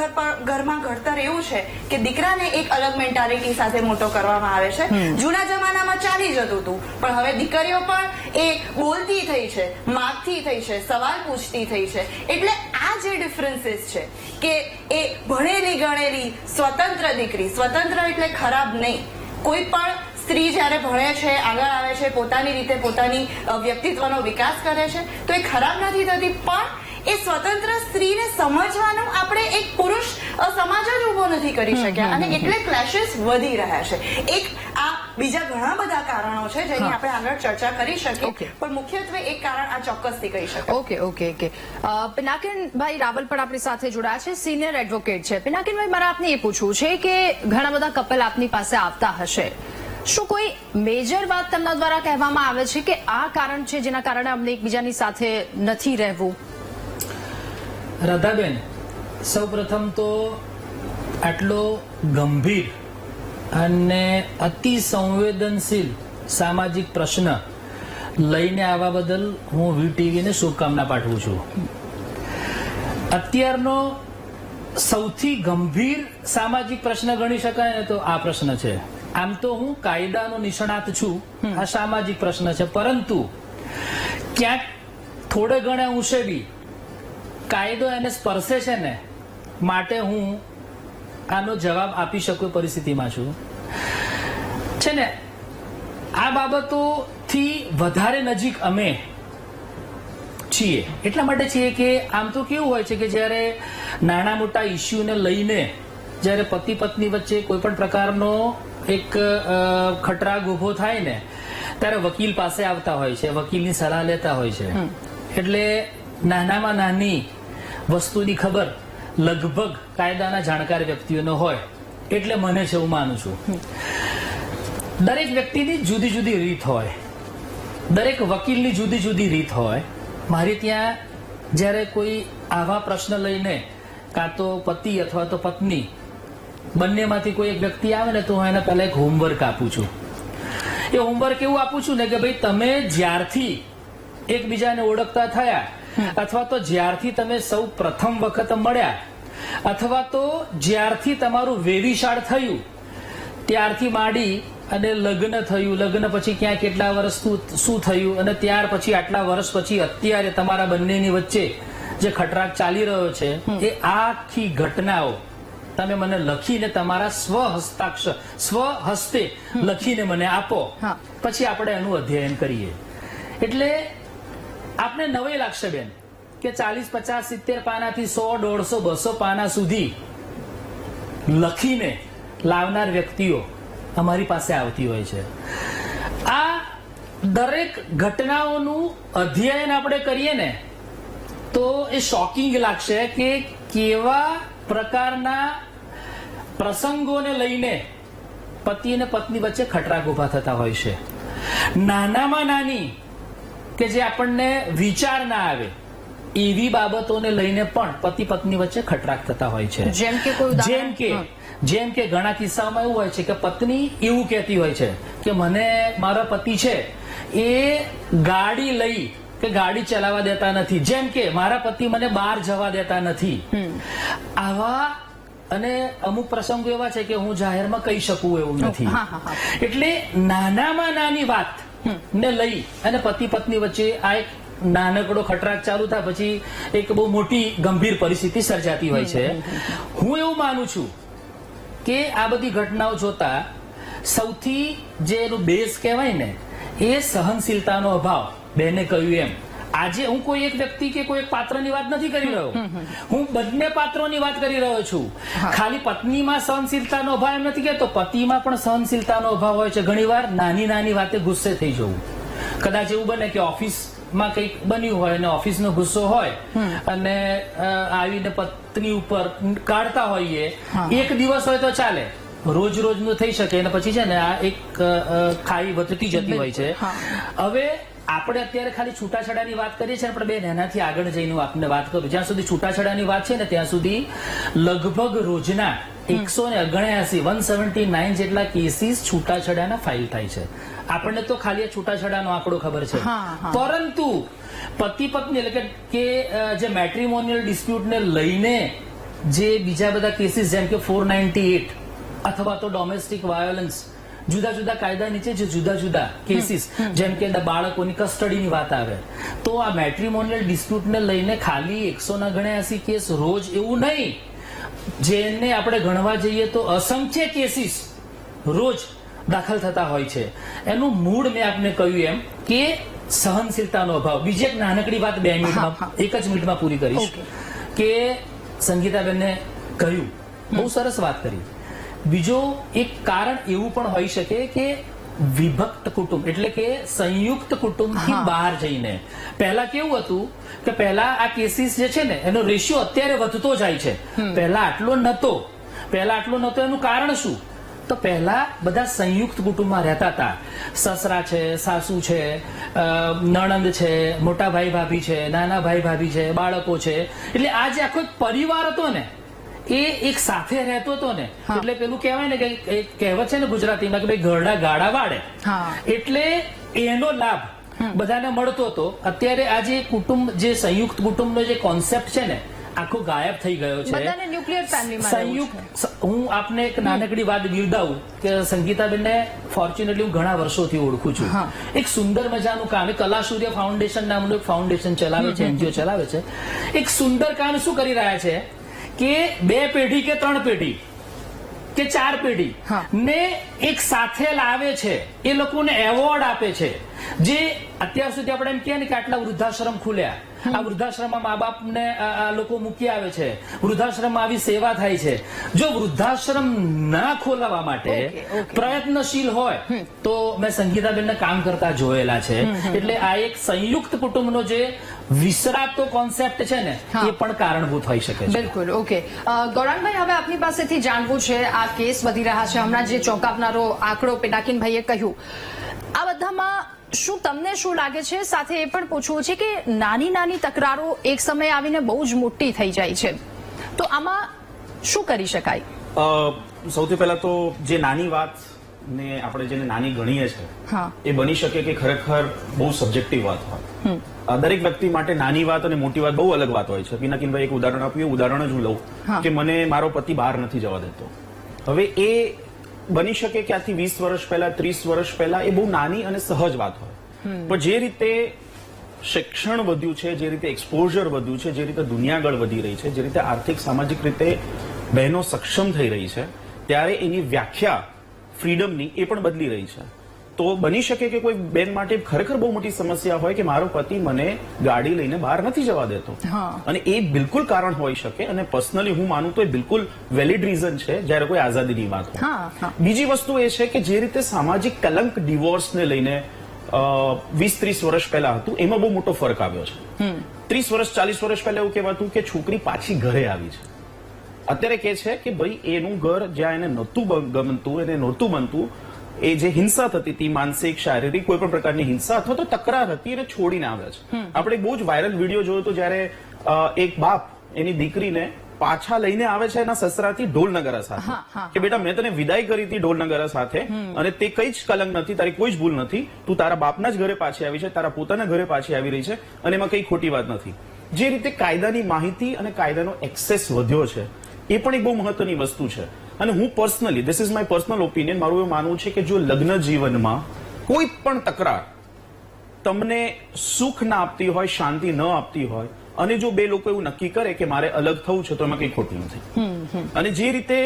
ઘરમાં ઘડતર એવું છે કે દીકરાને એક અલગ મેન્ટાલિટી સાથે મોટો કરવામાં આવે છે. જૂના જમાનામાં ચાલી જતું હતું, પણ હવે દીકરીઓ પણ એ બોલતી થઈ છે, માગતી થઈ છે, સવાલ પૂછતી થઈ છે. એટલે આ જે ડિફરન્સીસ છે કે એ ભણેલી ગણેલી સ્વતંત્ર દીકરી, સ્વતંત્ર એટલે ખરાબ નહીં, કોઈ પણ સ્ત્રી જ્યારે ભણે છે, આગળ આવે છે, પોતાની રીતે પોતાની વ્યક્તિત્વનો વિકાસ કરે છે તો એ ખરાબ નથી થતી, પણ એ સ્વતંત્ર સ્ત્રીને સમજવાનો આપણે એક પુરુષ સમાજ જ ઉભો નથી કરી શક્યા અને એટલે ક્લેશિસ વધી રહ્યા છે. એક આ બીજા ઘણા બધા કારણો છે જેની આપણે આગળ ચર્ચા કરી શકીએ Okay. પણ મુખ્યત્વે એક કારણ આ ચોક્કસથી કહી શકાય. ઓકે. પિનાકિનભાઈ રાવલ પણ આપણી સાથે જોડાયા છે, સિનિયર એડવોકેટ છે. પિનાકિનભાઈ, મારે આપને એ પૂછવું છે કે ઘણા બધા કપલ આપની પાસે આવતા હશે, શું કોઈ મેજર વાત તેમના દ્વારા કહેવામાં આવે છે કે આ કારણ છે જેના કારણે અમને એકબીજાની સાથે નથી રહેવું? રાધાબેન, સૌપ્રથમ તો આટલો ગંભીર અને અતિ સંવેદનશીલ સામાજિક પ્રશ્ન લઈને આવવા બદલ હું વીટીવીને શુભકામના પાઠવું છું. અત્યારનો સૌથી ગંભીર સામાજિક પ્રશ્ન ગણી શકાય ને તો આ પ્રશ્ન છે. આમ તો હું કાયદાનો નિષ્ણાત છું, આ સામાજિક પ્રશ્ન છે, પરંતુ ક્યાંક થોડે ઘણા અંશે બી કાયદો એને સ્પર્શે છે ને, માટે હું આનો જવાબ આપી શકું પરિસ્થિતિમાં છું. છે ને, આ બાબતોથી વધારે નજીક અમે છીએ. એટલા માટે છીએ કે આમ તો કેવું હોય છે કે જ્યારે નાના મોટા ઇસ્યુને લઈને જ્યારે પતિ પત્ની વચ્ચે કોઈ પણ પ્રકારનો એક ખટરાગ ઉભો થાય ને, ત્યારે વકીલ પાસે આવતા હોય છે, વકીલની સલાહ લેતા હોય છે. એટલે નાનામાં નાની વસ્તુની ખબર લગભગ કાયદાના જાણકાર વ્યક્તિઓનો હોય, એટલે મને છે હું માનું છું. દરેક વ્યક્તિની જુદી જુદી રીત હોય, દરેક વકીલની જુદી જુદી રીત હોય. મારી ત્યાં જ્યારે કોઈ આવા પ્રશ્ન લઈને કાં તો પતિ અથવા તો પત્ની બંનેમાંથી કોઈ એક વ્યક્તિ આવે ને, તો હું એને પહેલા એક હોમવર્ક આપું છું. એ હોમવર્ક એવું આપું છું ને કે ભાઈ, તમે જ્યારથી એકબીજાને ઓળખતા થયા, અથવા તો જ્યારથી તમે સૌ પ્રથમ વખત મળ્યા, અથવા તો જ્યારથી તમારું વેવિશાળ થયું, ત્યારથી માંડી અને લગ્ન થયું, લગ્ન પછી ક્યાં કેટલા વર્ષ શું થયું, અને ત્યાર પછી આટલા વર્ષ પછી અત્યારે તમારા બંનેની વચ્ચે જે ખટરાગ ચાલી રહ્યો છે, એ આખી ઘટનાઓ તમે મને લખીને તમારા સ્વહસ્તે લખીને મને આપો. પછી આપણે એનું અધ્યયન કરીએ. એટલે આપને નવાઈ લાગશે બેન કે 40, 50, 70 પાનાથી 100, 150, 200 પાના સુધી લખીને લાવનાર વ્યક્તિઓ અમારી પાસે આવતી હોય છે. આ દરેક ઘટનાઓનું અધ્યયન આપણે કરીએ ને, તો એ શોકિંગ લાગશે કે કેવા પ્રકારના પ્રસંગોને લઈને પતિ અને પત્ની વચ્ચે ખટરાગ ઉભા થતા હોય છે. નાનામાં નાની કે જે આપણને વિચાર ના આવે એવી બાબતોને લઈને પણ પતિ પત્ની વચ્ચે ખટરાગ થતા હોય છે. જેમ કે ઘણા કિસ્સાઓમાં એવું હોય છે કે પત્ની એવું કહેતી હોય છે કે મને મારા પતિ છે એ ગાડી લઈ કે ગાડી ચલાવવા દેતા નથી, જેમ કે મારા પતિ મને બહાર જવા દેતા નથી. આવા અને અમુક પ્રસંગો એવા છે કે હું જાહેરમાં કહી શકું એવું નથી. એટલે નાનામાં નાની વાત ને લઈ અને પતિ પત્ની વચ્ચે આ એક નાનકડો ખટરાગ ચાલુ થાય, પછી એક બહુ મોટી ગંભીર પરિસ્થિતિ સર્જાતી હોય છે. હું એવું માનું છું કે આ બધી ઘટનાઓ જોતા સૌથી જે એનું બેઝ કહેવાય ને, એ સહનશીલતાનો અભાવ. બેને કહ્યું એમ, આજે હું કોઈ એક વ્યક્તિ કે કોઈ એક પાત્રની વાત નથી કરી રહ્યો, હું બંને પાત્રોની વાત કરી રહ્યો છું. ખાલી પત્નીમાં સહનશીલતાનો અભાવ એમ નથી કહેતો, પતિમાં પણ સહનશીલતાનો અભાવ હોય છે. ઘણીવાર નાની નાની વાતે ગુસ્સે થઈ જવું. કદાચ એવું બને કે ઓફિસમાં કંઈક બન્યું હોય અને ઓફિસનો ગુસ્સો હોય અને આવીને પત્ની ઉપર કાઢતા હોઈએ. એક દિવસ હોય તો ચાલે, રોજ રોજનું થઈ શકે, અને પછી છે ને આ એક ખાઈ વધતી જતી હોય છે. હવે આપણે અત્યારે ખાલી છૂટાછેડાની વાત કરીએ છીએ, પણ બેન એનાથી આગળ જઈને આપને વાત કરું. જ્યાં સુધી છૂટાછેડાની વાત છે ને, ત્યાં સુધી લગભગ રોજના 179 જેટલા કેસીસ છૂટાછેડાના ફાઇલ થાય છે. આપણને તો ખાલી છૂટાછેડાનો આંકડો ખબર છે, પરંતુ પતિ પત્ની એટલે કે જે મેટ્રિમોનિયલ ડિસ્પ્યુટને લઈને જે બીજા બધા કેસીસ, જેમ કે 498 અથવા તો ડોમેસ્ટિક વાયોલન્સ, જુદા જુદા કાયદા નીચે જે જુદા જુદા કેસીસ, જેમ કે બાળકોની કસ્ટડીની વાત આવે, તો આ મેટ્રિમોનિયલ ડિસ્પ્યુટને લઈને ખાલી 179 કેસ રોજ એવું નહીં, જેને આપણે ગણવા જઈએ તો અસંખ્ય કેસીસ રોજ દાખલ થતા હોય છે. એનું મૂળ મેં આપને કહ્યું એમ કે સહનશીલતાનો અભાવ. બીજી એક નાનકડી વાત 2 મિનિટમાં, 1 જ મિનિટમાં પૂરી કરીશ કે સંગીતાબેનને કહ્યું, બહુ સરસ વાત કરી. બીજો એક કારણ એવું પણ હોઈ શકે કે વિભક્ત કુટુંબ એટલે કે સંયુક્ત કુટુંબથી બહાર જઈને. પહેલા કેવું હતું કે પહેલા આ કેસીસ જે છે ને એનો રેશિયો અત્યારે વધતો જાય છે. પહેલા આટલો નહોતો. એનું કારણ શું? તો પહેલા બધા સંયુક્ત કુટુંબમાં રહેતા હતા. સસરા છે, સાસુ છે, નણંદ છે, મોટા ભાઈ ભાભી છે, નાના ભાઈ ભાભી છે, બાળકો છે. એટલે આ જે આખો એક પરિવાર હતો ને એ એક સાથે રહેતો હતો ને. એટલે પેલું કહેવાય ને કે એક કહેવત છે ને ગુજરાતીમાં કે ભાઈ ઘરડા ગાડા વાળે. એટલે એનો લાભ બધાને મળતો હતો. અત્યારે આ જે કુટુંબ, જે સંયુક્ત કુટુંબનો જે કોન્સેપ્ટ છે ને આખો ગાયબ થઈ ગયો છે. બધાને ન્યુક્લિયર ફેમિલીમાં સંયુક્ત. હું આપને એક નાનકડી વાત બિરદાવું કે સંગીતાબેનને ફોર્ચ્યુનેટલી હું ઘણા વર્ષોથી ઓળખું છું. એક સુંદર મજાનું કામ, કલા સૂર્ય ફાઉન્ડેશન નામનું એક ફાઉન્ડેશન ચલાવે છે, એનજીઓ ચલાવે છે. એક સુંદર કામ શું કરી રહ્યા છે કે 2 પેઢી કે 3 પેઢી કે 4 પેઢી ને એક સાથે લાવે છે. એ લોકોને એવોર્ડ આપે છે. જે અત્યાર સુધી આપણે એમ કહે ને કે આટલા વૃદ્ધાશ્રમ ખુલ્યા, આ વૃદ્ધાશ્રમમાં મા બાપને આ લોકો મૂકી આવે છે, વૃદ્ધાશ્રમમાં આવી સેવા થાય છે. જો વૃદ્ધાશ્રમ ના ખોલાવવા માટે પ્રયત્નશીલ હોય તો મેં સંગીતાબેનને કામ કરતા જોયેલા છે. એટલે આ એક સંયુક્ત કુટુંબનો જે વિસરાતો કોન્સેપ્ટ છે ને એ પણ કારણભૂત હોઈ શકે છે. બિલકુલ. ઓકે ગૌરાંગભાઈ, હવે આપની પાસેથી જાણવું છે, આ કેસ વધી રહ્યા છે. હમણાં જે ચોંકાવનારો આંકડો પિનાકીનભાઈએ કહ્યું, આ બધામાં શું તમને શું લાગે છે? સાથે એ પણ પૂછવું છે કે નાની નાની તકરારો એક સમય આવીને બહુ જ મોટી થઈ જાય છે, તો આમાં શું કરી શકાય? સૌથી પહેલા તો જે નાની વાત ને આપણે જેને નાની ગણીએ છીએ એ બની શકે કે ખરેખર બહુ સબ્જેક્ટિવ વાત હોય. દરેક વ્યક્તિ માટે નાની વાત અને મોટી વાત બહુ અલગ વાત હોય છે. પિનાકીનભાઈ એક ઉદાહરણ આપ્યું, ઉદાહરણ જ હું લઉં કે મને મારો પતિ બહાર નથી જવા દેતો. હવે એ બની શકે કે આથી 20 વર્ષ પહેલા, 30 વર્ષ પહેલા એ બહુ નાની અને સહજ વાત હોય. પણ જે રીતે શિક્ષણ વધ્યું છે, જે રીતે એક્સપોઝર વધ્યું છે, જે રીતે દુનિયા આગળ વધી રહી છે, જે રીતે આર્થિક સામાજિક રીતે બહેનો સક્ષમ થઈ રહી છે, ત્યારે એની વ્યાખ્યા ફ્રીડમની એ પણ બદલી રહી છે. તો બની શકે કે કોઈ બેન માટે ખરેખર બહુ મોટી સમસ્યા હોય કે મારો પતિ મને ગાડી લઈને બહાર નથી જવા દેતો, અને એ બિલકુલ કારણ હોઈ શકે. અને પર્સનલી હું માનું તો એ બિલકુલ વેલિડ રીઝન છે જ્યારે કોઈ આઝાદીની વાત હોય. બીજી વસ્તુ એ છે કે જે રીતે સામાજિક કલંક ડિવોર્સને લઈને 20-30 વર્ષ પહેલા હતું, એમાં બહુ મોટો ફરક આવ્યો છે. 30 વર્ષ 40 વર્ષ પહેલા એવું કહેવાતું કે છોકરી પાછી ઘરે આવી છે. અત્યારે કે છે કે ભાઈ એનું ઘર જ્યાં એને નહોતું ગમતું, એને નહોતું બનતું, એ જે હિંસા થતી હતી, માનસિક, શારીરિક કોઈ પણ પ્રકારની હિંસા અથવા તો તકરાર હતી, એને છોડીને આવે છે. આપણે બહુ જ વાયરલ વિડીયો જોયો હતો જ્યારે એક બાપ એની દીકરીને પાછા લઈને આવે છે એના સસરાથી ઢોલનગારા સાથે કે બેટા મેં તને વિદાય કરી હતી ઢોલનગારા સાથે, અને તે કઈ જ કલંક નથી, તારી કોઈ જ ભૂલ નથી, તું તારા બાપના જ ઘરે પાછી આવી છે, તારા પોતાના ઘરે પાછી આવી રહી છે, અને એમાં કઈ ખોટી વાત નથી. જે રીતે કાયદાની માહિતી અને કાયદાનો એક્સેસ વધ્યો છે એ પણ એક બહુ મહત્વની વસ્તુ છે. અને હું personally, this is my personal opinion, મારું એવું માનવું છે કે જો લગ્ન જીવનમાં કોઈ પણ તકરાર તમને સુખ ના આપતી હોય, શાંતિ ન આપતી હોય, અને જો બે લોકો એવું નક્કી કરે કે મારે અલગ થવું છે, તો એમાં કંઈ ખોટું નથી. અને જે રીતે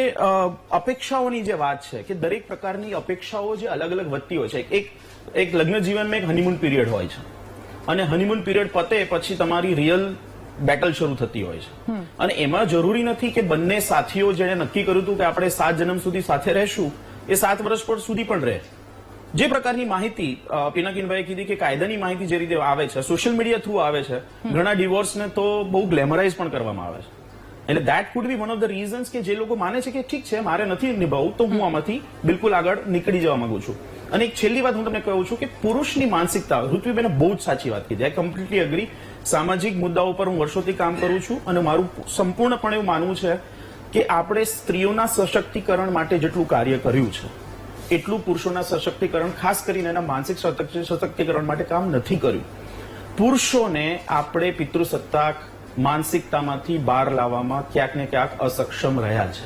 અપેક્ષાઓની જે વાત છે કે દરેક પ્રકારની અપેક્ષાઓ જે અલગ અલગ વધતી હોય છે. એક લગ્ન જીવનમાં એક હનીમૂન પીરિયડ હોય છે, અને હનીમૂન પીરિયડ પતે પછી તમારી રિયલ બેટલ શરૂ થતી હોય છે. અને એમાં જરૂરી નથી કે બંને સાથીઓ જેને નક્કી કર્યું હતું કે આપણે 7 જન્મ સુધી સાથે રહેશું, એ 7 વર્ષ પર સુધી પણ રહે. જે પ્રકારની માહિતી પિનાકીનભાઈએ કીધી કે કાયદાની માહિતી જે રીતે આવે છે, સોશિયલ મીડિયા થ્રુ આવે છે, ઘણા ડિવોર્સને તો બહુ ગ્લેમરાઇઝ પણ કરવામાં આવે છે. એટલે that food B one of the reasons કે જે લોકો માને છે કે ઠીક છે મારે નથી નિભાવવું, તો હું આમાંથી બિલકુલ આગળ નીકળી જવા માંગુ છું. અને એક છેલ્લી વાત હું તમને કહું છું કે પુરુષની માનસિકતા, ઋત્વીબેને બહુ જ સાચી વાત કીધી, આઈ કમ્પ્લીટલી અગ્રી. સામાજિક મુદ્દાઓ પર હું વર્ષોથી કામ કરું છું, અને મારું સંપૂર્ણપણે એવું માનવું છે કે આપણે સ્ત્રીઓના સશક્તિકરણ માટે જેટલું કાર્ય કર્યું છે એટલું પુરુષોના સશક્તિકરણ, ખાસ કરીને એના માનસિક સશક્તિકરણ માટે કામ નથી કર્યું. પુરુષોને આપણે પિતૃસત્તાક માનસિકતામાંથી બહાર લાવવામાં ક્યાંક ને ક્યાંક અસક્ષમ રહ્યા છે.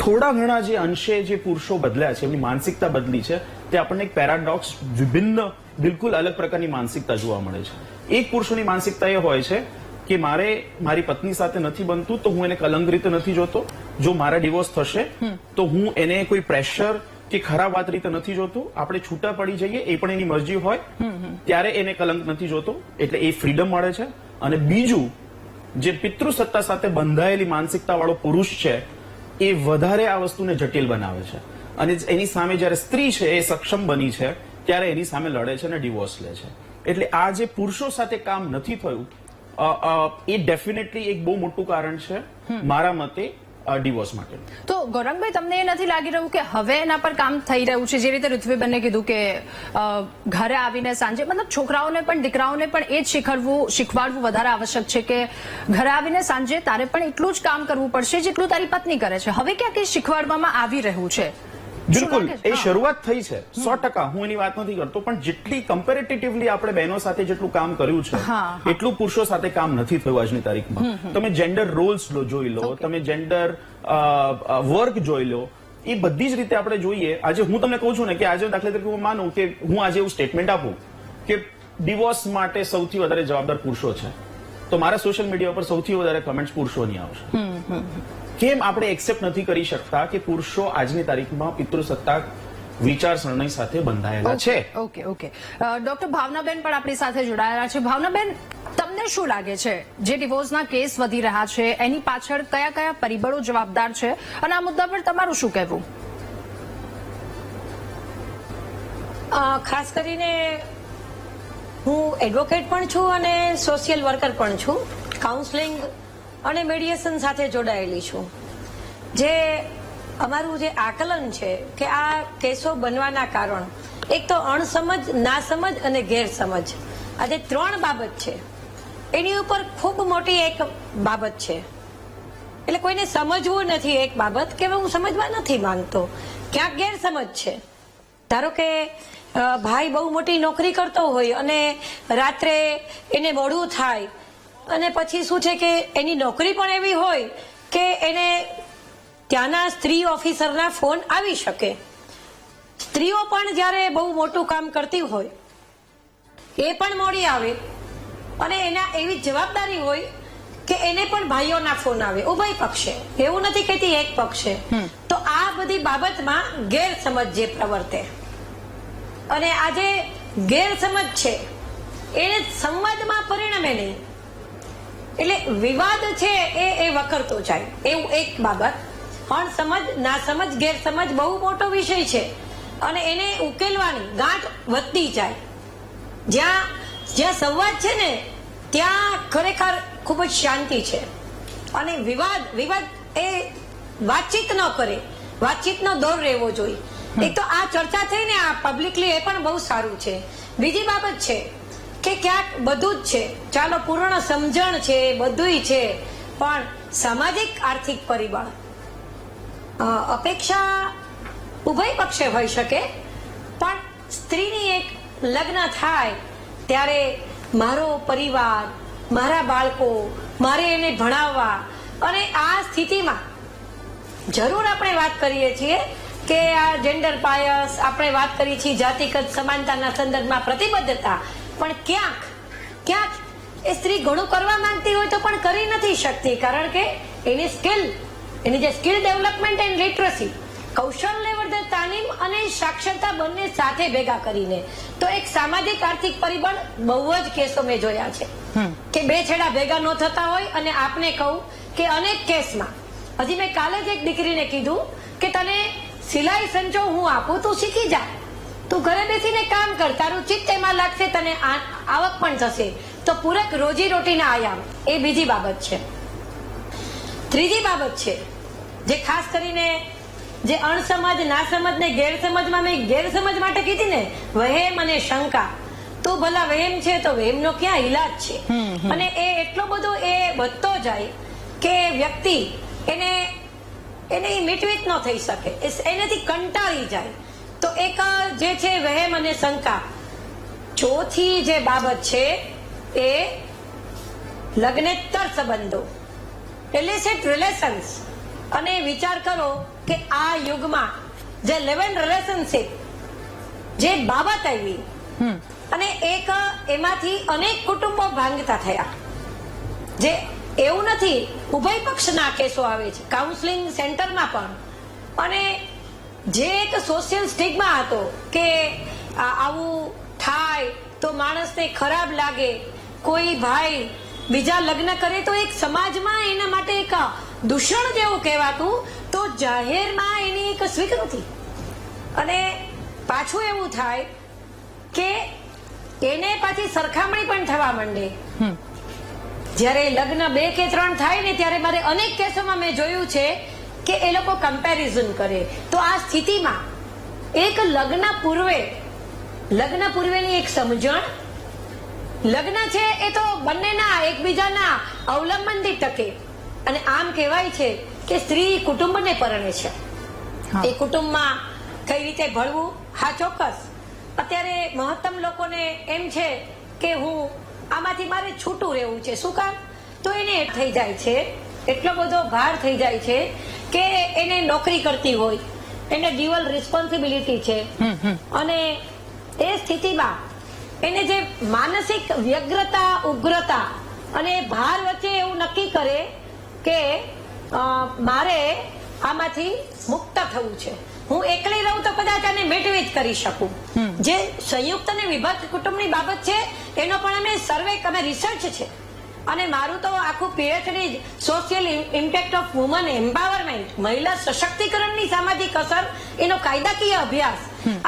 થોડા ઘણા જે અંશે જે પુરુષો બદલ્યા છે, એમની માનસિકતા બદલી છે, તે આપણને એક પેરાડોક્સ, વિભિન્ન, બિલકુલ અલગ પ્રકારની માનસિકતા જોવા મળે છે. એક પુરુષોની માનસિકતા એ હોય છે કે મારે મારી પત્ની સાથે નથી બનતું તો હું એને કલંક રીતે નથી જોતો, જો મારા ડિવોર્સ થશે તો હું એને કોઈ પ્રેશર કે ખરાબ વાત રીતે નથી જોતો, આપણે છૂટા પડી જઈએ એ પણ એની મરજી હોય ત્યારે એને કલંક નથી જોતો, એટલે એ ફ્રીડમ મળે છે. અને બીજું, જે પિતૃસત્તા સાથે બંધાયેલી માનસિકતા વાળો પુરુષ છે એ વધારે આ વસ્તુને જટિલ બનાવે છે. અને એની સામે જ્યારે સ્ત્રી છે એ સક્ષમ બની છે ત્યારે એની સામે લડે છે અને ડિવોર્સ લે છે. એટલે આ જે પુરુષો સાથે કામ નથી થયું એ ડેફિનેટલી એક બહુ મોટું કારણ છે મારા મતે ડિવોર્સ માટે. તો ગૌરંગભાઈ, તમને એ નથી લાગી રહ્યું કે હવે એના પર કામ થઈ રહ્યું છે? જે રીતે ઋત્વીબેને કીધું કે ઘરે આવીને સાંજે, મતલબ છોકરાઓને પણ દીકરાઓને પણ એ જ શીખવાડવું વધારે આવશ્યક છે કે ઘરે આવીને સાંજે તારે પણ એટલું જ કામ કરવું પડશે જેટલું તારી પત્ની કરે છે. હવે ક્યાંક એ શીખવાડવામાં આવી રહ્યું છે? બિલકુલ, એ શરૂઆત થઈ છે 100%. હું એની વાત નથી કરતો, પણ જેટલી કમ્પેરેટિવલી આપણે બહેનો સાથે જેટલું કામ કર્યું છે એટલું પુરુષો સાથે કામ નથી થયું આજની તારીખમાં. તમે જેન્ડર રોલ્સ જોઈ લો, તમે જેન્ડર વર્ક જોઈ લો, એ બધી જ રીતે આપણે જોઈએ. આજે હું તમને કહું છું ને કે આજે દાખલા તરીકે હું માનું કે હું આજે એવું સ્ટેટમેન્ટ આપું કે ડિવોર્સ માટે સૌથી વધારે જવાબદાર પુરુષો છે, તો મારા સોશિયલ મીડિયા પર સૌથી વધારે કમેન્ટ્સ પુરુષોની આવશે. કેમ આપણે એક્સેપ્ટ નથી કરી શકતા કે પુરુષો આજની તારીખમાં પિતૃસત્તાક વિચારસરણી સાથે બંધાયેલા છે? ઓકે. ડોક્ટર ભાવનાબેન પણ આપણી સાથે જોડાયેલા છે. ભાવનાબેન, તમને શું લાગે છે જે ડિવોર્સના કેસ વધી રહ્યા છે એની પાછળ કયા કયા પરિબળો જવાબદાર છે, અને આ મુદ્દા પર તમારું શું કહેવું? ખાસ કરીને હું એડવોકેટ પણ છું અને સોશિયલ વર્કર પણ છું. કાઉન્સેલિંગ અને મેડિએશન સાથે જોડાયેલી છું. જે અમારું જે આકલન છે કે આ કેસો બનવાના કારણ એક તો અણસમજ, નાસમજ અને ગેરસમજ, આ જે 3 બાબત છે એની ઉપર ખૂબ મોટી એક બાબત છે. એટલે કોઈને સમજવું નથી એક બાબત કે હું સમજવા નથી માંગતો, ક્યાંક ગેરસમજ છે. ધારો કે ભાઈ બહુ મોટી નોકરી કરતો હોય અને રાત્રે એને મોડું થાય અને પછી શું છે કે એની નોકરી પણ એવી હોય કે એને ત્યાંના સ્ત્રી ઓફિસરના ફોન આવી શકે. સ્ત્રીઓ પણ જ્યારે બહુ મોટું કામ કરતી હોય એ પણ મોડી આવે અને એના એવી જવાબદારી હોય કે એને પણ ભાઈઓના ફોન આવે, ઉભય પક્ષે, એવું નથી કહેતી એક પક્ષે. તો આ બધી બાબતમાં ગેરસમજ જે પ્રવર્તે અને આ જે ગેરસમજ છે એને સંવાદમાં પરિણમે નહીં, એટલે વિવાદ છે એ વકરતો જાય, એવું એક બાબત. અણસમજ, નાસમજ, ગેરસમજ બહુ મોટો વિષય છે અને એને ઉકેલવાની ગાંઠ વધતી જાય. જ્યાં સંવાદ છે ને ત્યાં ખરેખર ખૂબ જ શાંતિ છે. અને વિવાદ એ વાતચીત ન કરે, વાતચીતનો દોર રહેવો જોઈએ. એક તો આ ચર્ચા થઈ ને આ પબ્લિકલી, એ પણ બહુ સારું છે. બીજી બાબત છે કે ક્યાંક બધું જ છે, ચાલો પૂર્ણ સમજણ છે, બધુંય છે, પણ સામાજિક આર્થિક પરિબળ, અપેક્ષા ઉભય પક્ષે હોઈ શકે, પણ સ્ત્રીની એક લગ્ન થાય ત્યારે મારો પરિવાર, મારા બાળકો, મારે એને ભણાવવા, અને આ સ્થિતિમાં જરૂર આપણે વાત કરીએ છીએ કે આ જેન્ડર બાયસ, આપણે વાત કરીએ છીએ જાતિગત સમાનતાના સંદર્ભમાં પ્રતિબદ્ધતા, પણ ક્યાંક એ સ્ત્રી ઘણું કરવા માંગતી હોય તો પણ કરી નથી શકતી, કારણ કે એની જે સ્કિલ ડેવલપમેન્ટ એન્ડ લિટરસી, કૌશલ્યવર્ધક તાલીમ અને સાક્ષરતા બંને સાથે ભેગા કરીને, તો એક સામાજિક આર્થિક પરિબળ બહુ જ કેસો મેં જોયા છે કે બે છેડા ભેગા ન થતા હોય. અને આપને કહું કે અનેક કેસમાં, હજી મેં કાલે જ એક દીકરીને કીધું કે તને સિલાઈ સંચો હું આપું, તું શીખી જા, તું ઘરે બેસીને કામ કર, તારું ચિત્ત એમાં લાગશે, તને આવક પણ થશે, તો પૂરક રોજી રોટીના આયામ. એ બીજી બાબત છે. ત્રીજી બાબત છે જે ખાસ કરીને જે અણસમજ, નાસમજ ને ગેરસમજમાં, મેં ગેરસમજ માટે કીધી ને, વહેમ અને શંકા. તો ભલા વહેમ છે તો વહેમનો ક્યાં ઈલાજ છે? અને એ એટલો બધો એ વધતો જાય કે વ્યક્તિ એને મિટવીત ન થઈ શકે, એનાથી કંટાળી જાય. તો એક જે છે વહેમ અને શંકા. ચોથી જે બાબત છે એ લગ્નેતર સંબંધો, ઇલિસિટ રિલેશન્સ. અને વિચાર કરો કે આ યુગમાં જે લિવ ઇન રિલેશનશિપ જે બાબત આવી, અને એમાંથી અનેક કુટુંબો ભાંગતા થયા. જે એવું નથી, ઉભય પક્ષના કેસો આવે છે કાઉન્સેલિંગ સેન્ટરમાં પણ. અને જે એક સોશિયલ સ્ટિગ્મા હતો કે આવું થાય તો માણસને ખરાબ લાગે, કોઈ ભાઈ બીજા લગ્ન કરે તો એક સમાજમાં એના માટે એક દૂષણ જેવું કહેવાતું, તો જાહેરમાં એની એક સ્વીકૃતિ અને પાછું એવું થાય કે એને પાછી સરખામણી પણ થવા માંડે. જ્યારે લગ્ન 2 કે 3 થાય ને ત્યારે મારે અનેક કેસોમાં મેં જોયું છે કે એ લોકો કમ્પેરિઝન કરે. તો આ સ્થિતિમાં એક લગ્ન પૂર્વેની એક સમજણ, લગ્ન છે એ તો બંનેના એકબીજાના અવલંબનથી ટકે. અને આમ કહેવાય છે કે સ્ત્રી કુટુંબને પરણે છે, એ કુટુંબમાં કઈ રીતે ભળવું. હા, ચોક્કસ અત્યારે મહત્તમ લોકોને એમ છે કે હું આમાંથી મારે છૂટું રહેવું છે. શું કામ? તો એને થઈ જાય છે, એટલો બધો ભાર થઈ જાય છે કે એને નોકરી કરતી હોય, એને ડ્યુઅલ રિસ્પોન્સિબિલિટી છે, અને એ સ્થિતિમાં એને જે માનસિક વ્યગ્રતા, ઉગ્રતા અને ભાર વચ્ચે એવું નક્કી કરે કે મારે આમાંથી મુક્ત થવું છે. હું એકલી રહું તો કદાચ આને મેળવી જ કરી શકું. જે સંયુક્ત અને વિભક્ત કુટુંબની બાબત છે એનો પણ અમે સર્વે, અમે રિસર્ચ છે, અને મારું તો આખું PhD social impact of woman empowerment, મહિલા સશક્તિકરણની સામાજિક અસર, એનો કાયદાકીય અભ્યાસ.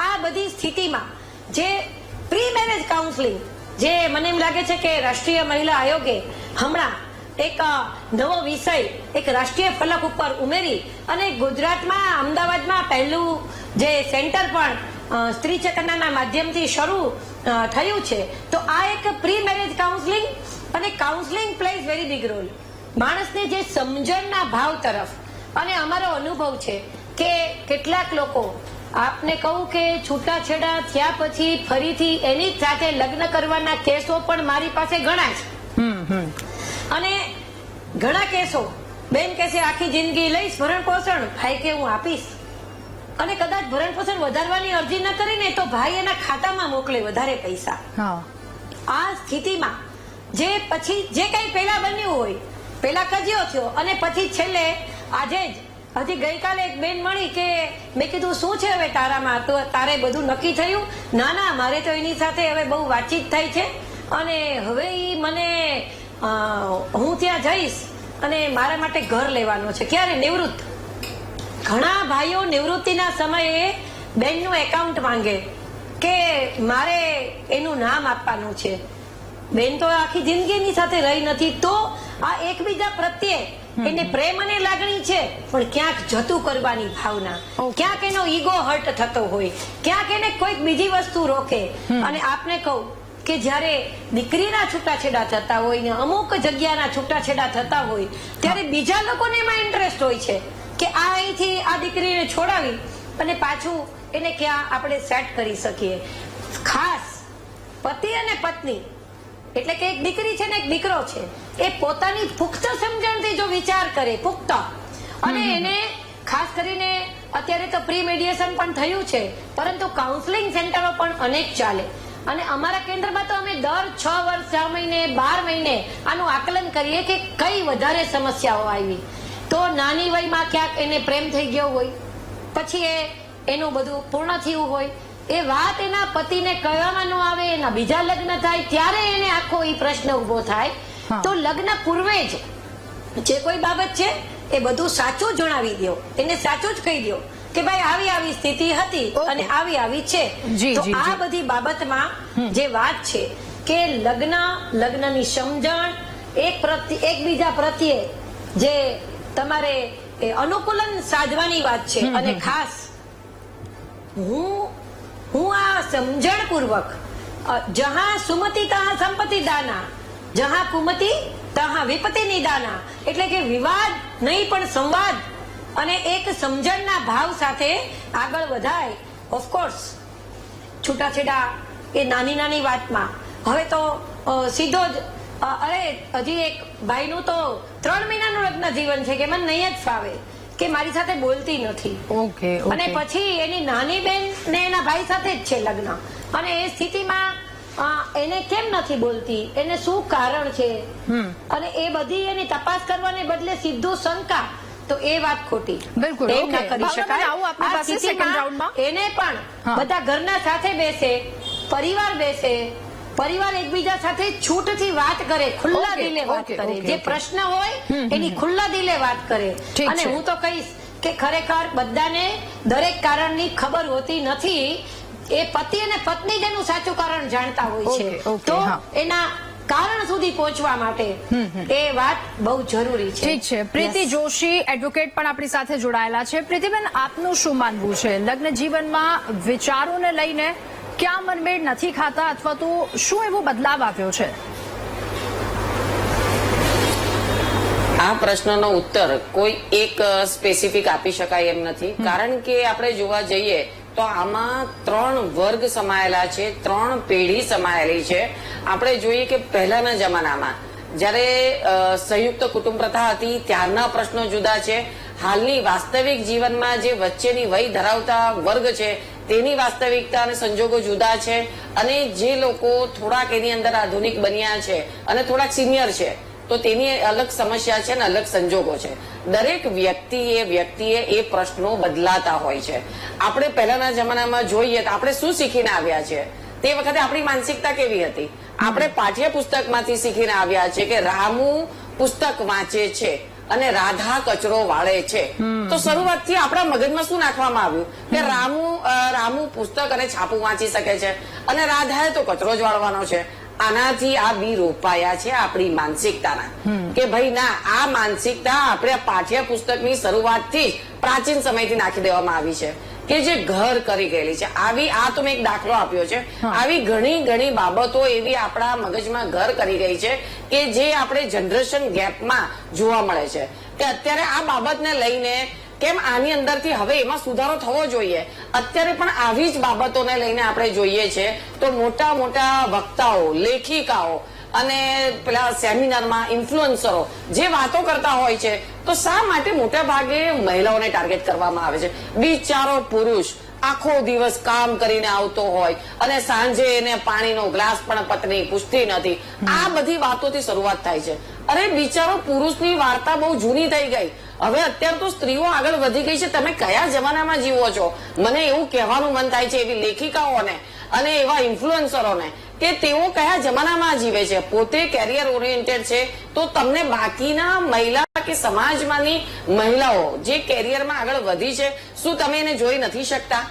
આ બધી સ્થિતિમાં જે પ્રી મેરેજ કાઉન્સેલિંગ, જે મને એમ લાગે છે કે રાષ્ટ્રીય મહિલા આયોગે હમણાં એક નવો વિષય એક રાષ્ટ્રીય ફલક ઉપર ઉમેરી અને ગુજરાતમાં, અમદાવાદમાં પહેલું જે સેન્ટર પણ સ્ત્રી ચેતનાના માધ્યમથી શરૂ થયું છે. તો આ એક પ્રી મેરેજ કાઉન્સેલિંગ, અને counselling plays very big role માણસને જે સમજણના ભાવ તરફ. અને અમારો અનુભવ છે કે કેટલાક લોકો, આપને કહું કે છૂટાછેડા થયા પછી ફરીથી એની સાથે લગ્ન કરવાના કેસો પણ મારી પાસે ઘણા છે. અને ઘણા કેસો બેન કહેશે આખી જિંદગી લઈશ ભરણ પોષણ, ભાઈ કે હું આપીશ, અને કદાચ ભરણ પોષણ વધારવાની અરજી ન કરીને તો ભાઈ એના ખાતામાં મોકલે વધારે પૈસા. આ સ્થિતિમાં જે પછી જે કઈ પહેલા બન્યું હોય, પહેલા કજિયો થયો અને પછી છેલ્લે આજે જ હજી ગઈકાલે એક બેન મળી કે મેં કીધું શું છે હવે તારામાં, તો તારે બધું નક્કી થયું? ના, મારે તો એની સાથે હવે બહુ વાતચીત થઈ છે, અને હવે ઈ મને હું ત્યાં જઈશ અને મારા માટે ઘર લેવાનો છે. ક્યારે? નિવૃત્ત. ઘણા ભાઈઓ નિવૃત્તિના સમયે બેનનું એકાઉન્ટ માંગે કે મારે એનું નામ આપવાનું છે. બેન તો આખી જિંદગીની સાથે રહી નથી, તો આ એકબીજા પ્રત્યે એને પ્રેમ અને લાગણી છે, પણ ક્યાંક જતું કરવાની ભાવના, ક્યાંક એનો ઈગો હર્ટ થતો હોય, ક્યાંક એને કોઈક બીજી વસ્તુ રોકે. અને આપને કહું કે જ્યારે દીકરીના છૂટાછેડા થતા હોય ને અમુક જગ્યાના છૂટાછેડા થતા હોય ત્યારે બીજા લોકોને એમાં ઇન્ટરેસ્ટ હોય છે કે આ અહીંથી આ દીકરીને છોડાવી અને પાછું એને ક્યાં આપણે સેટ કરી શકીએ. ખાસ પતિ અને પત્ની, એટલે કે એક દીકરી છે ને એક દીકરો છે, એ પોતાની પુખ્ત સમજણથી જો વિચાર કરે, પુખ્ત, અને એને ખાસ કરીને અત્યારે તો પ્રી મેડિયેશન પણ થયું છે, પરંતુ કાઉન્સેલિંગ સેન્ટરો પણ અનેક ચાલે. અને અમારા કેન્દ્રમાં તો અમે દર 6 વર્ષ, 6 મહિને, 12 મહિને આનું આકલન કરીએ કે કઈ વધારે સમસ્યાઓ આવી. તો નાની વયમાં ક્યાંક એને પ્રેમ થઈ ગયો હોય, પછી એનું બધું પૂર્ણ થયું હોય, એ વાત એના પતિને કહેવામાં ન આવે, એના બીજા લગ્ન થાય ત્યારે એને આખો એ પ્રશ્ન ઉભો થાય. તો લગ્ન પૂર્વે જ જે કોઈ બાબત છે એ બધું સાચું જણાવી દો, એને સાચું જ કહી દો કે ભાઈ આવી આવી સ્થિતિ હતી અને આવી આવી છે. તો આ બધી બાબતમાં જે વાત છે કે લગ્નની સમજણ, એકબીજા પ્રત્યે જે તમારે અનુકૂલન સાધવાની વાત છે. અને ખાસ હું આ સમજણ પૂર્વક, જહાં સુમતિ તહાં સંપત્તિ દાના, જહાં કુમતિ તહાં વિપત્તિ નિદાના, એટલે કે વિવાદ નહીં પણ સંવાદ અને એક સમજણના ભાવ સાથે આગળ વધાય. ઓફકોર્સ છૂટાછેડા એ નાની નાની વાતમાં, હવે તો સીધો જ હજી એક ભાઈનું તો 3 મહિનાનું લગ્ન જીવન છે કે મને નહીં જ ફાવે, કે મારી સાથે બોલતી નથી. અને પછી એની નાની બેન ને એના ભાઈ સાથે જ છે લગ્ન, અને એ સ્થિતિમાં એને કેમ નથી બોલતી, એને શું કારણ છે, અને એ બધી એની તપાસ કરવાને બદલે સીધું શંકા, તો એ વાત ખોટી. બિલકુલ એમ ન કરી શકાય. આ સ્થિતિમાં એને પણ બધા ઘરના સાથે બેસે, પરિવાર બેસે, પરિવાર એકબીજા સાથે છૂટથી વાત કરે, ખુલ્લા દિલે વાત કરે, જે પ્રશ્ન હોય એની ખુલ્લા દિલે વાત કરે. અને હું તો કહીશ કે ખરેખર બધાને દરેક કારણની ખબર હોતી નથી. એ પતિ અને પત્ની જ એનું સાચું કારણ જાણતા હોય ઓકે, છે. ઓકે, તો હા. એના કારણ સુધી પહોંચવા માટે એ વાત બહુ જરૂરી છે. ઠીક છે. પ્રીતિ Yes. જોશી એડવોકેટ પણ આપણી સાથે જોડાયેલા છે. પ્રીતિબેન, આપનું શું માનવું છે? લગ્ન જીવનમાં વિચારોને લઈને ક્યાં મનમેળ નથી ખાતા અથવા તો શું એવો બદલાવ આવ્યો છે? આ પ્રશ્નનો ઉત્તર કોઈ એક સ્પેસિફિક આપી શકાય એમ નથી, કારણ કે આપણે જોવા જઈએ તો આમાં 3 વર્ગ સમાયેલા છે, 3 પેઢી સમાયેલી છે. આપણે જોઈએ કે પહેલાના જમાનામાં જ્યારે સંયુક્ત કુટુંબ પ્રથા હતી ત્યારના પ્રશ્નો જુદા છે. હાલની વાસ્તવિક જીવનમાં જે વચ્ચેની વય ધરાવતા વર્ગ છે તેની વાસ્તવિકતા અને સંજોગો જુદા છે, અને જે લોકો થોડાક એની અંદર આધુનિક બન્યા છે અને થોડાક સિનિયર છે તો તેની અલગ સમસ્યા છે અને અલગ સંજોગો છે. દરેક વ્યક્તિએ એ પ્રશ્નો બદલાતા હોય છે. આપણે પહેલાના જમાનામાં જોઈએ તો આપણે શું શીખીને આવ્યા છે, તે વખતે આપણી માનસિકતા કેવી હતી. આપણે પાઠ્યપુસ્તકમાંથી શીખીને આવ્યા છે કે રામુ પુસ્તક વાંચે છે અને રાધા કચરો વાળે છે. તો શરૂઆતથી આપણા મગજમાં શું નાખવામાં આવ્યું કે રામુ પુસ્તક અને છાપું વાંચી શકે છે અને રાધાએ તો કચરો જ વાળવાનો છે. આનાથી આ બી રોપાયા છે આપણી માનસિકતાના, કે ભાઈ ના, આ માનસિકતા આપણે પાઠ્યપુસ્તકની શરૂઆતથી જ પ્રાચીન સમયથી નાખી દેવામાં આવી છે કે જે ઘર કરી ગયેલી છે. આ તો મેં એક દાખલો આપ્યો છે. આવી ઘણી બાબતો એવી આપણા મગજમાં ઘર કરી ગઈ છે કે જે આપણે જનરેશન ગેપમાં જોવા મળે છે કે અત્યારે આ બાબતને લઈને કેમ આની અંદરથી હવે એમાં સુધારો થવો જોઈએ. અત્યારે પણ આવી જ બાબતોને લઈને આપણે જોઈએ છે તો મોટા વક્તાઓ, લેખિકાઓ અને પેલા સેમિનારમાં ઇન્ફ્લુએન્સરો જે વાતો કરતા હોય છે તો શા માટે મોટા ભાગે મહિલાઓને ટાર્ગેટ કરવામાં આવે છે? બિચારો પુરુષ આખો દિવસ કામ કરીને આવતો હોય અને સાંજે એને પાણીનો ગ્લાસ પણ પત્ની પૂછતી નથી. આ બધી વાતોથી શરૂઆત થાય છે. અરે બિચારો પુરુષની વાર્તા બહુ જૂની થઈ ગઈ. હવે અત્યારે તો સ્ત્રીઓ આગળ વધી ગઈ છે. તમે કયા જમાનામાં જીવો છો? મને એવું કહેવાનું મન થાય છે એવી લેખિકાઓને અને એવા ઇન્ફ્લુએન્સરોને કે તેઓ કયા જમાનામાં જીવે છે. પોતે કેરિયર ઓરિએન્ટેડ છે તો તમને બાકીના મહિલા કે સમાજમાંની મહિલાઓ જે કેરિયરમાં આગળ વધી છે શું તમે એને જોઈ નથી શકતા?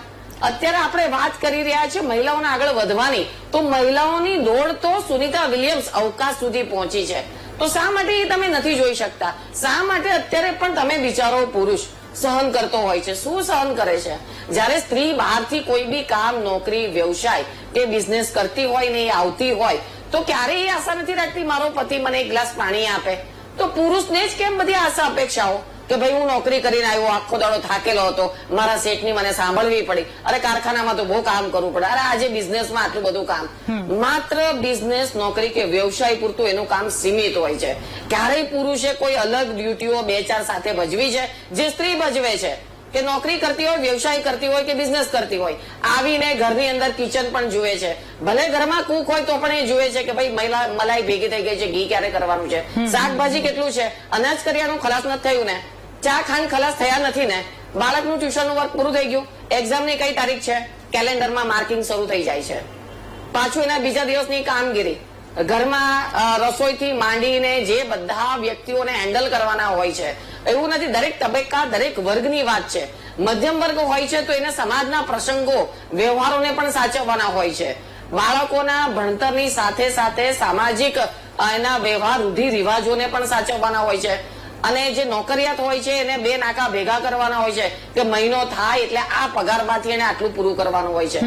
અત્યારે આપણે વાત કરી રહ્યા છીએ મહિલાઓને આગળ વધવાની, તો મહિલાઓની દોડ તો સુનિતા વિલિયમ્સ અવકાશ સુધી પહોંચી છે. તો શા માટે એ તમે નથી જોઈ શકતા? શા માટે અત્યારે પણ તમે વિચારો પુરુષ સહન કરતો હોય છે? શું સહન કરે છે? જ્યારે સ્ત્રી બહારથી કોઈ બી કામ, નોકરી, વ્યવસાય કે બિઝનેસ કરતી હોય ને એ આવતી હોય તો ક્યારેય એ આશા નથી રાખતી મારો પતિ મને એક ગ્લાસ પાણી આપે. તો પુરુષને જ કેમ બધી આશા અપેક્ષાઓ કે ભાઈ હું નોકરી કરીને આવ્યો, આખો દાડો થાકેલો હતો, મારા શેઠની મને સાંભળવી પડી, અરે કારખાનામાં તો બહુ કામ કરવું પડે, અરે આજે બિઝનેસમાં આટલું બધું કામ. માત્ર બિઝનેસ, નોકરી કે વ્યવસાય પૂરતું એનું કામ સીમિત હોય છે. ક્યારેય પુરુષે કોઈ અલગ ડ્યુટીઓ 2-4 સાથે ભજવી છે જે સ્ત્રી ભજવે છે? કે નોકરી કરતી હોય, વ્યવસાય કરતી હોય કે બિઝનેસ કરતી હોય, આવીને ઘરની અંદર કિચન પણ જુએ છે. ભલે ઘરમાં કુક હોય તો પણ એ જુએ છે કે ભાઈ મલાઈ ભેગી થઈ ગઈ છે, ઘી ક્યારે કરવાનું છે, શાકભાજી કેટલું છે, અનાજ કરિયાણું ખલાસ નથી થયું ને, ચા ખાંડ ખલાસ થયા નથી ને, બાળકનું ટ્યુશનનું વર્ક પૂરું થઈ ગયું, એક્ઝામની કઈ તારીખ છે, કેલેન્ડરમાં માર્કિંગ શરૂ થઈ જાય છે. પાછું એના બીજા દિવસની કામગીરી, ઘરમાં રસોઈથી માંડીને જે બધા વ્યક્તિઓને હેન્ડલ કરવાના હોય છે. એવું નથી, દરેક તબક્કા, દરેક વર્ગની વાત છે. મધ્યમ વર્ગ હોય છે તો એને સમાજના પ્રસંગો, વ્યવહારોને પણ સાચવવાના હોય છે. બાળકોના ભણતરની સાથે સાથે સામાજિક એના વ્યવહાર, રૂઢિ રિવાજોને પણ સાચવવાના હોય છે. અને જે નોકરિયાત હોય છે એને 2 નાકા ભેગા કરવાના હોય છે કે મહિનો થાય એટલે આ પગારમાંથી એને આટલું પૂરું કરવાનું હોય છે.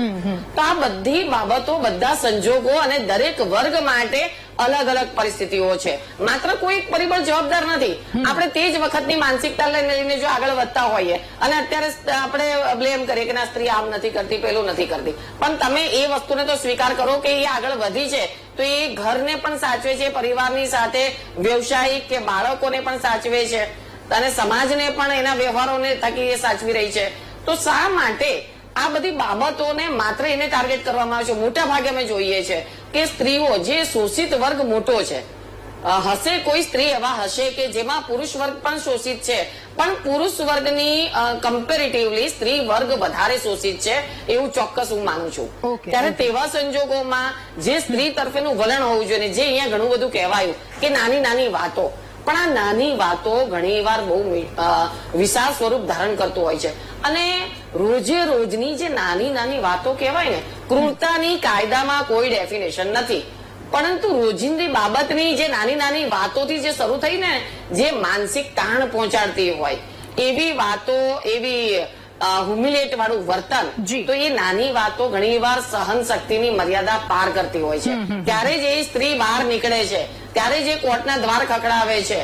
તો આ બધી બાબતો, બધા સંજોગો અને દરેક વર્ગ માટે અલગ અલગ પરિસ્થિતિઓ છે. માત્ર કોઈ એક પરિબળ જવાબદાર નથી. આપણે તે જ વખતની માનસિકતા લઈને જો આગળ વધતા હોઈએ અને અત્યારે આપણે બ્લેમ કરીએ કે ના, સ્ત્રી આમ નથી કરતી, પેલું નથી કરતી, પણ તમે એ વસ્તુને તો સ્વીકાર કરો કે એ આગળ વધી છે તો એ ઘરને પણ સાચવે છે, પરિવારની સાથે વ્યવસાયિક કે બાળકોને પણ સાચવે છે અને સમાજને પણ એના વ્યવહારોને થકી એ સાચવી રહી છે. તો શા માટે આ બધી બાબતોને માત્ર એને ટાર્ગેટ કરવામાં આવે છે? મોટા ભાગે અમે જોઈએ છે કે સ્ત્રીઓ, જે શોષિત વર્ગ મોટો છે, હશે કોઈ સ્ત્રી એવા હશે કે જેમાં પુરુષ વર્ગ પણ શોષિત છે, પણ પુરુષ વર્ગની કમ્પેરેટિવલી સ્ત્રી વર્ગ વધારે શોષિત છે એવું ચોક્કસ હું માનું છું. ત્યારે તેવા સંજોગોમાં જે સ્ત્રી તરફેનું વલણ હોવું જોઈએ, જે અહીંયા ઘણું બધું કહેવાયું કે નાની નાની વાતો, પણ આ નાની વાતો ઘણીવાર બહુ વિશાળ સ્વરૂપ ધારણ કરતું હોય છે. અને રોજે રોજની જે નાની નાની વાતો કહેવાય ને, ક્રૂરતાની કાયદામાં કોઈ ડેફિનેશન નથી, પરંતુ રોજિંદી બાબતની જે નાની નાની વાતોથી જે શરૂ થઈ ને, જે માનસિક તાણ પહોંચાડતી હોય એવી વાતો, એવી હ્યુમિલેટ વાળું વર્તન, તો એ નાની વાતો ઘણીવાર સહન શક્તિની મર્યાદા પાર કરતી હોય છે. ત્યારે જ એ સ્ત્રી બહાર નીકળે છે, ત્યારે જે કોર્ટના દ્વાર ખખડાવે છે.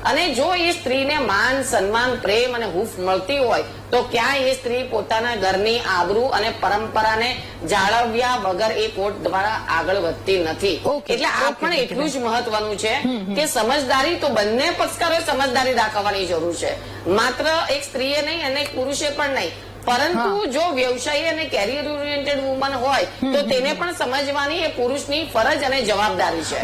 અને જો એ સ્ત્રીને માન, સન્માન, પ્રેમ અને હૂંફ મળતી હોય તો ક્યાં એ સ્ત્રી પોતાના ઘરની આબરૂ અને પરંપરાને જાળવ્યા વગર એ કોર્ટ દ્વારા આગળ વધતી નથી. એટલે આ પણ એટલું જ મહત્વનું છે કે સમજદારી તો બંને પક્ષકારોએ સમજદારી દાખવવાની જરૂર છે. માત્ર એક સ્ત્રીએ નહીં અને એક પુરુષે પણ નહીં, પરંતુ જો વ્યવસાયી અને કેરિયર ઓરિએન્ટેડ વુમન હોય તો તેને પણ સમજવાની એ પુરુષની ફરજ અને જવાબદારી છે.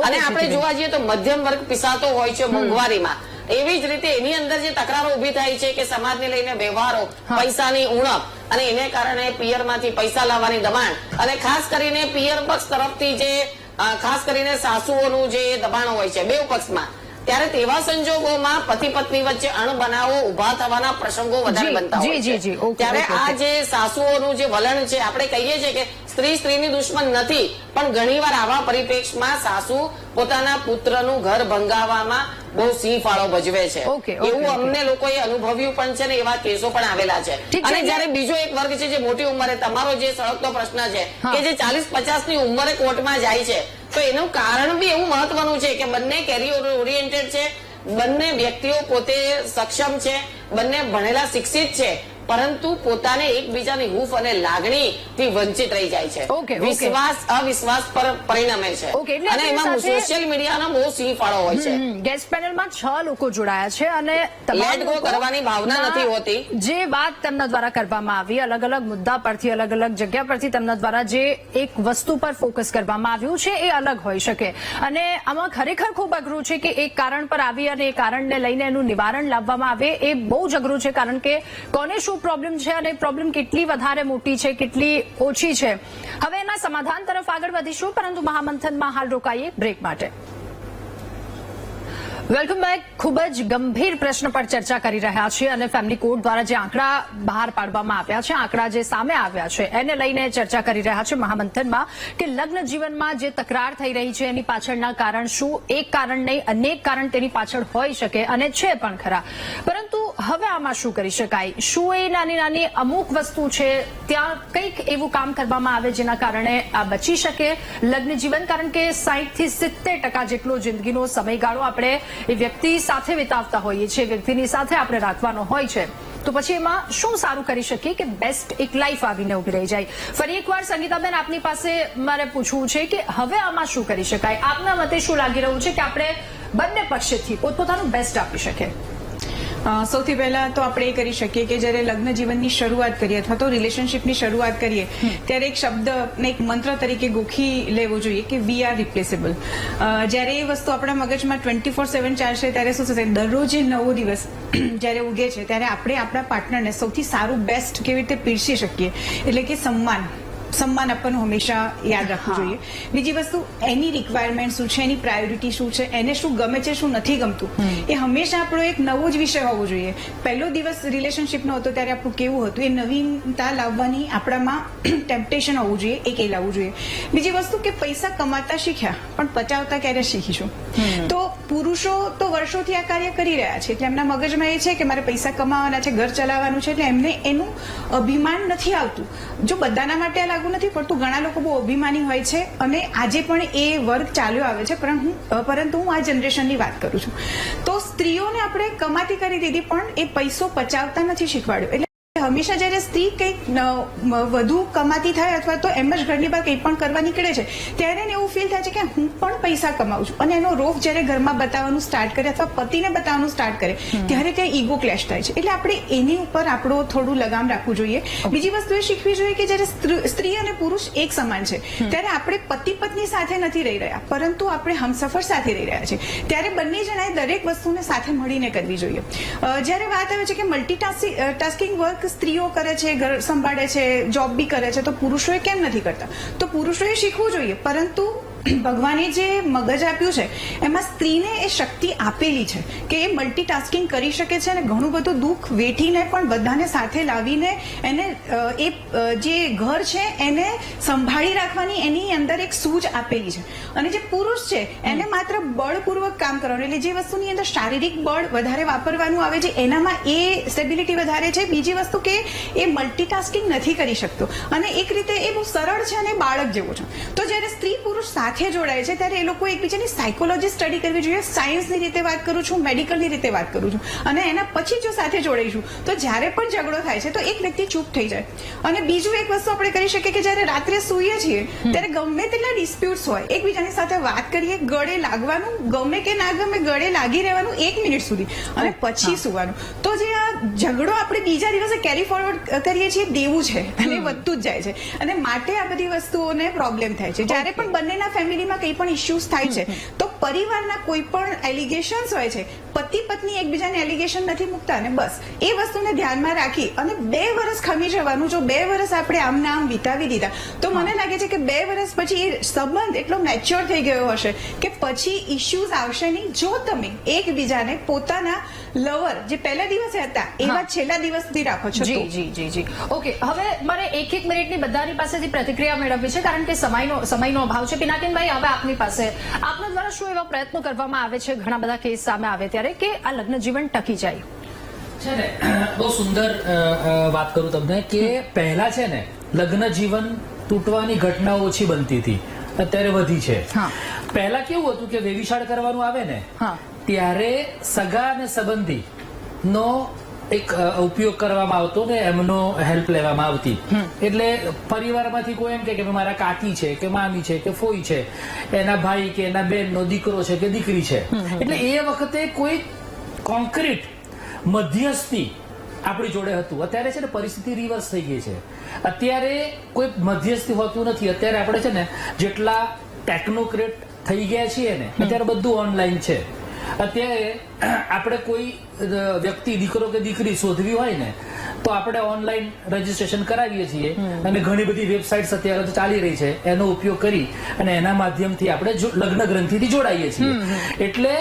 અને આપણે જોવા જઈએ તો મધ્યમ વર્ગ પીસાતો હોય છે મોંઘવારીમાં. એવી જ રીતે એની અંદર જે તકરારો ઉભી થાય છે કે સમાજને લઈને વ્યવહારો, પૈસાની ઉણપ, અને એને કારણે પિયરમાંથી પૈસા લાવવાની દબાણ, અને ખાસ કરીને પિયર પક્ષ તરફથી જે ખાસ કરીને સાસુઓનું જે દબાણ હોય છે બે પક્ષમાં, ત્યારે તેવા સંજોગોમાં પતિ પત્ની વચ્ચે અણબનાવો ઉભા થવાના પ્રસંગો વધારે બનતા હોય છે. ત્યારે આ જે સાસુઓનું જે વલણ છે, આપણે કહીએ છીએ કે સ્ત્રી સ્ત્રીની દુશ્મન નથી, પણ ઘણીવાર આવા પરિપ્રેક્ષમાં સાસુ પોતાના પુત્રનું ઘર ભંગાવવામાં બહુ સિંહ ફાળો ભજવે છે. એવું અમને લોકોએ અનુભવ્યું પણ છે ને એવા કેસો પણ આવેલા છે. અને જયારે બીજો એક વર્ગ છે જે મોટી ઉંમરે, તમારો જે સળગતો પ્રશ્ન છે કે જે 40-50 ની ઉંમરે કોર્ટમાં જાય છે, તો એનું કારણ બી એવું મહત્વનું છે કે બંને કેરિયર ઓરિએન્ટેડ છે, બંને વ્યક્તિઓ પોતે સક્ષમ છે, બંને ભણેલા શિક્ષિત છે, પરંતુ પોતાને એકબીજાની હૂંફ અને લાગણીથી વંચિત રહી જાય છે. વિશ્વાસ અવિશ્વાસ પર પરિણમે છે. અને એમાં સોશિયલ મીડિયાનો બહુ સિંહ ફાળો હોય છે. ગેસ્ટ પેનલમાં 6 લોકો જોડાયા છે અને લેટ ગો કરવાની ભાવના નથી હોતી. જે વાત તેમના દ્વારા કરવામાં આવી, અલગ અલગ મુદ્દા પરથી, અલગ અલગ જગ્યા પરથી તેમના દ્વારા જે એક વસ્તુ પર ફોકસ કરવામાં આવ્યું છે એ અલગ હોઈ શકે. અને આમાં ખરેખર ખૂબ અઘરું છે કે એક કારણ પર આવી અને એ કારણને લઈને એનું નિવારણ લાવવામાં આવે એ બહુ જ અઘરું છે. કારણ કે કોને શું પ્રોબ્લેમ છે અને પ્રોબ્લેમ કેટલી વધારે મોટી છે, કેટલી ઓછી છે. હવે એના સમાધાન તરફ આગળ વધીશું, પરંતુ મહામંથનમાં હાલ રોકાઈએ બ્રેક માટે. Welcome back. ખૂબ જ ગંભીર પ્રશ્ન પર ચર્ચા કરી રહ્યા છીએ અને ફેમિલી કોર્ટ દ્વારા જે આંકડા બહાર પાડવામાં આવ્યા છે, આંકડા જે સામે આવ્યા છે એને લઈને ચર્ચા કરી રહ્યા છે મહામંથનમાં કે લગ્ન જીવનમાં જે તકરાર થઈ રહી છે એની પાછળના કારણ શું. એક કારણ નહીં, અનેક કારણ તેની પાછળ હોઈ શકે અને છે પણ ખરા. પરંતુ હવે આમાં શું કરી શકાય? શું એ નાની નાની અમુક વસ્તુ છે ત્યાં કંઈક એવું કામ કરવામાં આવે જેના કારણે આ બચી શકે લગ્ન જીવન? કારણ કે 60 થી 70% જેટલો જિંદગીનો સમયગાળો આપણે એ વ્યક્તિ સાથે વિતાવતા હોઈએ છીએ, વ્યક્તિની સાથે આપણે રાખવાનો હોય છે. તો પછી એમાં શું સારું કરી શકીએ કે બેસ્ટ એક લાઈફ આવીને ઉભી રહી જાય? ફરી એકવાર સંગીતાબેન, આપની પાસે મારે પૂછવું છે કે હવે આમાં શું કરી શકાય? આપના મતે શું લાગી રહ્યું છે કે આપણે બંને પક્ષથી પોતપોતાનું બેસ્ટ આપી શકીએ? સૌથી પહેલા તો આપણે એ કરી શકીએ કે જ્યારે લગ્ન જીવનની શરૂઆત કરીએ અથવા તો રિલેશનશીપની શરૂઆત કરીએ ત્યારે એક શબ્દ ને એક મંત્ર તરીકે ગોખી લેવો જોઈએ કે વી આર રિપ્લેસેબલ. જ્યારે એ વસ્તુ આપણા મગજમાં 24/7 ચાલશે ત્યારે શું થશે, દરરોજ નવો દિવસ જ્યારે ઉગે છે ત્યારે આપણે આપણા પાર્ટનરને સૌથી સારું બેસ્ટ કેવી રીતે પીરસી શકીએ, એટલે કે સન્માન આપવાનું હંમેશા યાદ રાખવું જોઈએ. બીજી વસ્તુ, એની રિક્વાયરમેન્ટ શું છે, એની પ્રાયોરિટી શું છે, એને શું ગમે છે, શું નથી ગમતું, એ હંમેશા આપણો એક નવો જ વિષય હોવો જોઈએ. પહેલો દિવસ રિલેશનશીપનો હતો ત્યારે આપણું કેવું હતું, એ નવીનતા લાવવાની આપણામાં ટેમ્પટેશન હોવું જોઈએ, એક એ લાવવું જોઈએ. બીજી વસ્તુ કે પૈસા કમાતા શીખ્યા પણ બચાવતા ક્યારે શીખીશું? તો પુરુષો તો વર્ષોથી આ કાર્ય કરી રહ્યા છે, એટલે એમના મગજમાં એ છે કે મારે પૈસા કમાવાના છે, ઘર ચલાવવાનું છે, એટલે એમને એનું અભિમાન નથી આવતું. જો બધાના માટે લાગુ નથી પડતું, ઘણા લોકો બહુ અભિમાની હોય છે અને આજે પણ એ વર્ગ ચાલ્યો આવે છે, પરંતુ હું આ જનરેશનની વાત કરું છું. તો સ્ત્રીઓને આપણે કમાતી કરી દીધી પણ એ પૈસો બચાવતા નથી શીખવાડ્યો. એટલે હંમેશા જયારે સ્ત્રી કંઈક વધુ કમાતી થાય અથવા તો એમ જ ઘરની બહાર કંઈ પણ કરવા નીકળે છે ત્યારે એને એવું ફીલ થાય છે કે હું પણ પૈસા કમાઉં છું, અને એનો રોફ જયારે ઘરમાં બતાવવાનું સ્ટાર્ટ કરે અથવા પતિને બતાવવાનું સ્ટાર્ટ કરે ત્યારે ત્યાં ઈગો ક્લેશ થાય છે. એટલે આપણે એની ઉપર આપણું થોડું લગામ રાખવું જોઈએ. બીજી વસ્તુ એ શીખવી જોઈએ કે જયારે સ્ત્રી અને પુરુષ એક સમાન છે ત્યારે આપણે પતિ પત્ની સાથે નથી રહી રહ્યા, પરંતુ આપણે હમસફર સાથે રહી રહ્યા છે. ત્યારે બંને જણાએ દરેક વસ્તુને સાથે મળીને કરવી જોઈએ. જયારે વાત આવે છે કે મલ્ટીટાસ્કિંગ વર્ક સ્ત્રીઓ કરે છે, ઘર સંભાળે છે, જોબ બી કરે છે, તો પુરુષોએ કેમ નથી કરતા? તો પુરુષોએ શીખવું જોઈએ, પરંતુ ભગવાને જે મગજ આપ્યું છે એમાં સ્ત્રીને એ શક્તિ આપેલી છે કે એ મલ્ટીટાસ્કિંગ કરી શકે છે અને ઘણું બધું દુઃખ વેઠીને પણ બધાને સાથે લાવીને એને એ જે ઘર છે એને સંભાળી રાખવાની એની અંદર એક સૂઝ આપેલી છે. અને જે પુરુષ છે એને માત્ર બળપૂર્વક કામ કરવાનું, એટલે જે વસ્તુની અંદર શારીરિક બળ વધારે વાપરવાનું આવે છે એનામાં એ સ્ટેબિલિટી વધારે છે. બીજી વસ્તુ કે એ મલ્ટીટાસ્કિંગ નથી કરી શકતો અને એક રીતે એ બહુ સરળ છે અને બાળક જેવું છે. તો જ્યારે સ્ત્રી પુરુષ સાથે જોડાય છે ત્યારે એ લોકો એકબીજાની સાયકોલોજી સ્ટડી કરવી જોઈએ. સાયન્સની રીતે વાત કરું છું, મેડિકલની રીતે વાત કરું છું, અને એના પછી જો સાથે જોડાઈશું તો જ્યારે પણ ઝઘડો થાય છે તો એક વ્યક્તિ ચૂપ થઈ જાય. અને બીજું એક વસ્તુ આપણે કરી શકીએ કે જ્યારે રાત્રે સૂઈએ છીએ ત્યારે ગમે તેટલા ડિસ્પ્યુટ્સ હોય, એકબીજાની સાથે વાત કરીએ, ગળે લાગવાનું, ગમે કે ના ગમે ગળે લાગી રહેવાનું 1 મિનિટ સુધી અને પછી સૂવાનું. તો જે આ ઝઘડો આપણે બીજા દિવસે કેરી ફોરવર્ડ કરીએ છીએ દેવું છે અને વધતું જ જાય છે અને માટે આ બધી વસ્તુઓને પ્રોબ્લેમ થાય છે. જ્યારે પણ બંનેના ફેમિલીમાં કંઈ પણ ઇશ્યુઝ થાય છે તો પરિવારના કોઈ પણ એલિગેશન્સ હોય છે, પતિ પત્ની એકબીજાને એલિગેશન નથી મૂકતા અને બસ એ વસ્તુને ધ્યાનમાં રાખી અને 2 વર્ષ ખમી જવાનું. જો 2 વર્ષ આપણે આમને આમ વિતાવી દીધા તો મને લાગે છે કે 2 વર્ષ પછી એ સંબંધ એટલો મેચ્યોર થઈ ગયો હશે કે પછી ઇશ્યુઝ આવશે નહીં. જો તમે એકબીજાને પોતાના લવર જે પહેલા દિવસે હતા એવા છેલ્લા દિવસ સુધી રાખો છો. જી જી જી જી ઓકે. હવે મારે 1 મિનિટની બધાની પાસેથી પ્રતિક્રિયા મેળવવી છે કારણ કે સમયનો અભાવ છે. પિનાકીનભાઈ, હવે આપની પાસે આપના દ્વારા શું એવા પ્રયત્નો કરવામાં આવે છે ઘણા બધા કેસ સામે આવે ત્યારે કે આ લગ્ન જીવન ટકી જાય છે ને? બહુ સુંદર વાત કરું તમને કે પહેલા છે ને લગ્ન જીવન તૂટવાની ઘટનાઓ ઓછી બનતી હતી, અત્યારે વધી છે. પહેલા કેવું હતું કે વેવિશાળ કરવાનું આવે ને ત્યારે સગા અને સંબંધી નો એક ઉપયોગ કરવામાં આવતો ને એમનો હેલ્પ લેવામાં આવતી. એટલે પરિવારમાંથી કોઈ એમ કે મારા કાકી છે કે મામી છે કે ફોઈ છે, એના ભાઈ કે એના બેનનો દીકરો છે કે દીકરી છે. એટલે એ વખતે કોઈ કોન્ક્રીટ મધ્યસ્થી આપણી જોડે હતું. અત્યારે છે ને પરિસ્થિતિ રિવર્સ થઈ ગઈ છે. અત્યારે કોઈ મધ્યસ્થી હોતું નથી. અત્યારે આપણે છે ને જેટલા ટેકનોક્રેટ થઈ ગયા છીએ ને અત્યારે બધું ઓનલાઈન છે. અત્યારે આપણે કોઈ વ્યક્તિ દીકરો કે દીકરી શોધવી હોય ને તો આપણે ઓનલાઈન રજીસ્ટ્રેશન કરાવીએ છીએ અને ઘણી બધી વેબસાઇટ્સ અત્યારે તો ચાલી રહી છે, એનો ઉપયોગ કરી અને એના માધ્યમથી આપણે લગ્ન ગ્રંથિથી જોડાઈએ છીએ. એટલે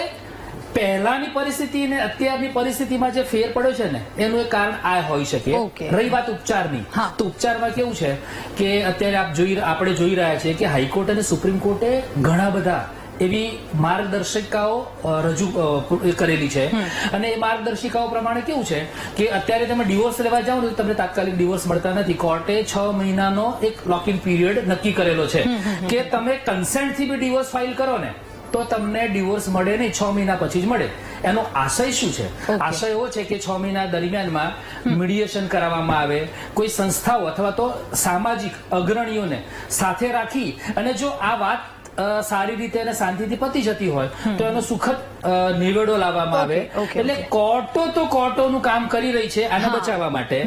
પહેલાની પરિસ્થિતિ અને અત્યારની પરિસ્થિતિમાં જે ફેર પડ્યો છે ને એનું એક કારણ આ હોઈ શકે. રહી વાત ઉપચારની, તો ઉપચારમાં કેવું છે કે અત્યારે આપણે જોઈ રહ્યા છીએ કે હાઈકોર્ટ અને સુપ્રીમ કોર્ટે ઘણા બધા એવી માર્ગદર્શિકાઓ રજૂ કરેલી છે અને એ માર્ગદર્શિકાઓ પ્રમાણે કેવું છે કે અત્યારે તમે ડિવોર્સ લેવા જાઓ તો તમને તાત્કાલિક ડિવોર્સ મળતા નથી. કોર્ટે 6 મહિનાનો એક લોકિન પીરિયડ નક્કી કરેલો છે કે તમે કન્સેન્ટથી બી ડિવોર્સ ફાઇલ કરો ને તો તમને ડિવોર્સ મળે નહીં, 6 મહિના પછી જ મળે. એનો આશય શું છે? આશય એવો છે કે 6 મહિના દરમિયાનમાં મીડિયેશન કરાવવામાં આવે, કોઈ સંસ્થાઓ અથવા તો સામાજિક અગ્રણીઓને સાથે રાખી અને જો આ વાત સારી રીતે અને શાંતિથી પતી જતી હોય તો એનો સુખદ નિવેડો લાવવામાં આવે. એટલે કોર્ટો તો કોર્ટોનું કામ કરી રહી છે આને બચાવવા માટે,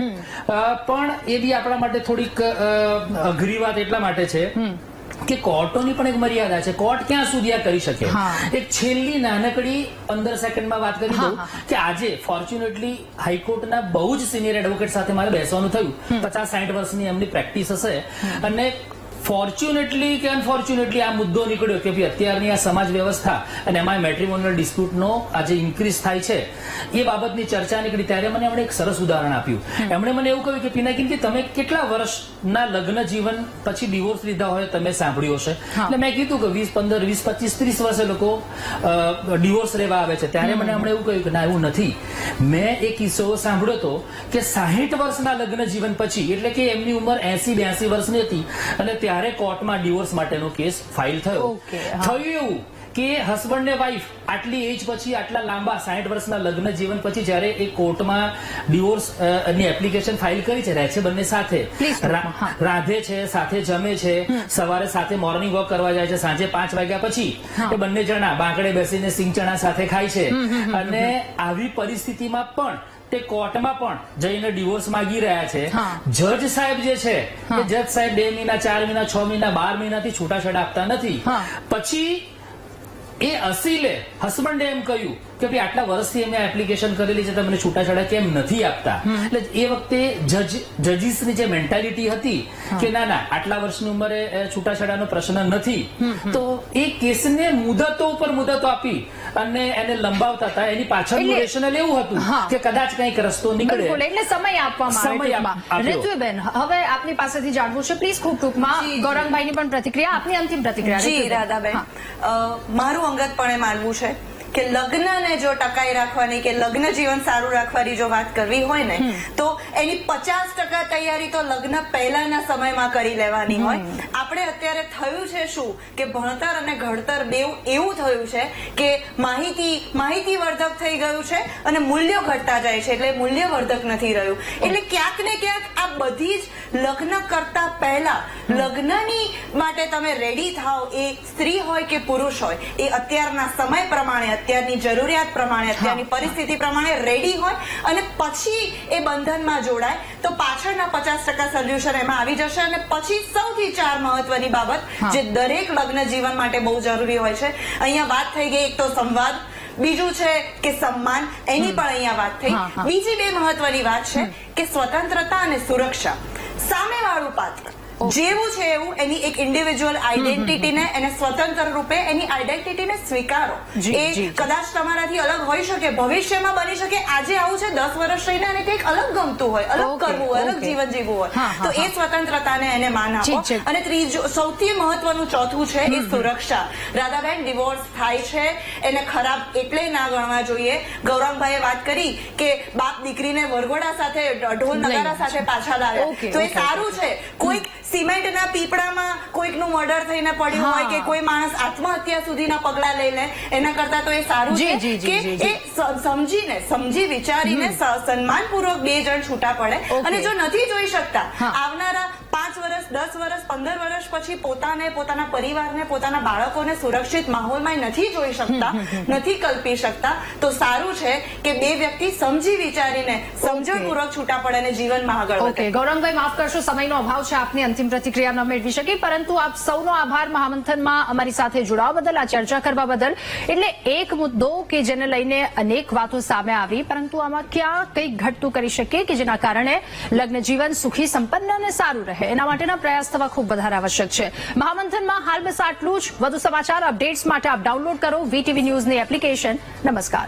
પણ એ બી આપણા માટે થોડીક અઘરી વાત એટલા માટે છે કે કોર્ટોની પણ એક મર્યાદા છે. કોર્ટ ક્યાં સુધી આ કરી શકે? એક છેલ્લી નાનકડી 15 સેકન્ડમાં વાત કરી દઉં કે આજે ફોર્ચ્યુનેટલી હાઈકોર્ટના બહુ જ સિનિયર એડવોકેટ સાથે મારે બેસવાનું થયું. 50-60 વર્ષની એમની પ્રેક્ટિસ હશે અને ફોર્ચ્યુનેટલી કે અનફોર્ચ્યુનેટલી આ મુદ્દો નીકળ્યો કે ભાઈ અત્યારની આ સમાજ વ્યવસ્થા અને એમાં મેટ્રિમોનિયલ ડિસ્પ્યુટનો આજે ઇન્ક્રીઝ થાય છે એ બાબતની ચર્ચા નીકળી. ત્યારે મને એમણે એક સરસ ઉદાહરણ આપ્યું. એમણે મને એવું કહ્યું કે પિનાકીન કે તમે કેટલા વર્ષના લગ્ન જીવન પછી ડિવોર્સ લીધા હોય તમે સાંભળ્યું હશે. એટલે મેં કીધું કે 20, 15, 20, 25, 30 વર્ષે લોકો ડિવોર્સ લેવા આવે છે. ત્યારે મને એમણે એવું કહ્યું કે ના એવું નથી. મેં એક કિસ્સો સાંભળ્યો હતો કે 60 વર્ષના લગ્ન જીવન પછી, એટલે કે એમની ઉંમર 80-82 વર્ષની હતી અને ત્યારે કોર્ટમાં ડિવોર્સ માટેનો કેસ ફાઇલ થયો. થયું એવું કે હસબન્ડ ને વાઇફ આટલી એજ પછી આટલા લાંબા 60 વર્ષના લગ્ન જીવન પછી જયારે એ કોર્ટમાં ડિવોર્સ ની એપ્લિકેશન ફાઇલ કરી છે, રહે છે બંને સાથે, રાધે છે, સાથે જમે છે, સવારે સાથે મોર્નિંગ વોક કરવા જાય છે, સાંજે 5 વાગ્યા પછી એ બંને જણા બાંકડે બેસીને સિંગ ચણા સાથે ખાય છે. અને આવી પરિસ્થિતિમાં પણ તે કોર્ટમાં પણ જઈને ડિવોર્સ માંગી રહ્યા છે. જજ સાહેબ જે છે એ જજ સાહેબ 2 મહિના, 4 મહિના, 6 મહિના, 12 મહિનાથી છૂટાછેડા આપતા નથી. પછી એ અસીલે હસબન્ડે એમ કહ્યું કે ભાઈ આટલા વર્ષથી અમે એપ્લિકેશન કરેલી છે, તમને છૂટાછેડા કેમ નથી આપતા? એટલે એ વખતે જજીસની જે મેન્ટાલિટી હતી કે ના ના આટલા વર્ષની ઉંમરે છૂટાછેડાનો પ્રશ્ન નથી, તો એ કેસને મુદતો ઉપર મુદતો આપી અને એને લંબાવતા હતા. એની પાછળનું રેશનલ એવું હતું કે કદાચ કંઈક રસ્તો નીકળે, બિલકુલ. એટલે સમય આપવામાં આવે. ઋતુબેન, હવે આપની પાસેથી જાણવું છે પ્લીઝ ખૂબ ટૂંકમાં ગૌરંગભાઈની પણ પ્રતિક્રિયા, આપની અંતિમ પ્રતિક્રિયા. જી રાધાબેન, મારું અંગતપણે માનવું છે કે લગ્નને જો ટકાઈ રાખવાની કે લગ્ન જીવન સારું રાખવાની જો વાત કરવી હોય ને તો એની 50% તૈયારી તો લગ્ન પહેલાના સમયમાં કરી લેવાની હોય. આપણે અત્યારે થયું છે શું કે ભણતર અને ઘડતર બેઉ એવું થયું છે કે માહિતીવર્ધક થઈ ગયું છે અને મૂલ્યો ઘટતા જાય છે, એટલે મૂલ્યવર્ધક નથી રહ્યું. એટલે ક્યાંક ને ક્યાંક આ બધી જ લગ્ન કરતા પહેલા લગ્નની માટે તમે રેડી થાઓ, એ સ્ત્રી હોય કે પુરુષ હોય, એ અત્યારના સમય પ્રમાણે, અત્યારની જરૂરિયાત પ્રમાણે, અત્યારની પરિસ્થિતિ પ્રમાણે રેડી હોય અને પછી એ બંધનમાં જોડાય તો પાછળના 50% સોલ્યુશન એમાં આવી જશે. અને પછી સૌથી 4 મહત્વની બાબત જે દરેક લગ્ન જીવન માટે બહુ જરૂરી હોય છે, અહીંયા વાત થઈ ગઈ, એક તો સંવાદ, બીજું છે કે સન્માન, એની પણ અહીંયા વાત થઈ. બીજી 2 મહત્વની વાત છે કે સ્વતંત્રતા અને સુરક્ષા. સામેવાળું પાત્ર જેવું છે એવું એની એક ઇન્ડિવિજ્યુઅલ આઈડેન્ટિટીને, એને સ્વતંત્ર રૂપે એની આઈડેન્ટિટીને સ્વીકારો. એ કદાચ તમારાથી અલગ હોઈ શકે, ભવિષ્યમાં બની શકે આજે આવું છે, 10 વર્ષ રહીને એને કંઈક અલગ ગમતું હોય, અલગ કરવું હોય, અલગ જીવન જીવવું હોય, તો એ સ્વતંત્રતાને એને માન આપો. અને ત્રીજું સૌથી મહત્વનું ચોથું છે એ સુરક્ષા. રાધાબેન, ડિવોર્સ થાય છે એને ખરાબ એટલે ના ગણવા જોઈએ. ગૌરંગભાઈએ વાત કરી કે બાપ દીકરીને વરઘોડા સાથે, ઢોલ નગારા સાથે પાછા લાવ્યા, તો એ સારું છે. કોઈક સિમેન્ટના પીપળામાં કોઈકનું મર્ડર થઈને પડ્યું હોય કે કોઈ માણસ આત્મહત્યા સુધીના પગલા લઈ લે, એના કરતા તો એ સારું છે કે એ સમજી વિચારીને સન્માનપૂર્વક 2 જણ છૂટા પડે. અને જો નથી જોઈ શકતા, આવનારા 5 વર્ષ, 10 વર્ષ, 15 વર્ષ પછી પોતાને, પોતાના પરિવારને, પોતાના બાળકોને સુરક્ષિત માહોલમાં નથી જોઈ શકતા, નથી કલ્પી શકતા, તો સારું છે કે 2 વ્યક્તિ સમજી વિચારીને સમજણપૂર્વક છૂટા પડે અને જીવનમાં આગળ વધે. ગૌરંગભાઈ, માફ કરશો, સમયનો અભાવ છે, આપની અંતિમ પ્રતિક્રિયા ન મેળવી શકી, પરંતુ આપ સૌનો આભાર મહામંથનમાં અમારી સાથે જોડાવા બદલ, આ ચર્ચા કરવા બદલ. એટલે એક મુદ્દો કે જેને લઈને અનેક વાતો સામે આવી, પરંતુ આમાં ક્યાં કંઈક ઘટતું કરી શકીએ કે જેના કારણે લગ્ન જીવન સુખી, સંપન્ન અને સારું રહે, એના માટેના પ્રયાસ થવા ખૂબ વધારે આવશ્યક છે. મહામંથનમાં હાલ બસ આટલું જ. વધુ સમાચાર અપડેટ્સ માટે આપ ડાઉનલોડ કરો VTV ન્યૂઝની એપ્લિકેશન. નમસ્કાર.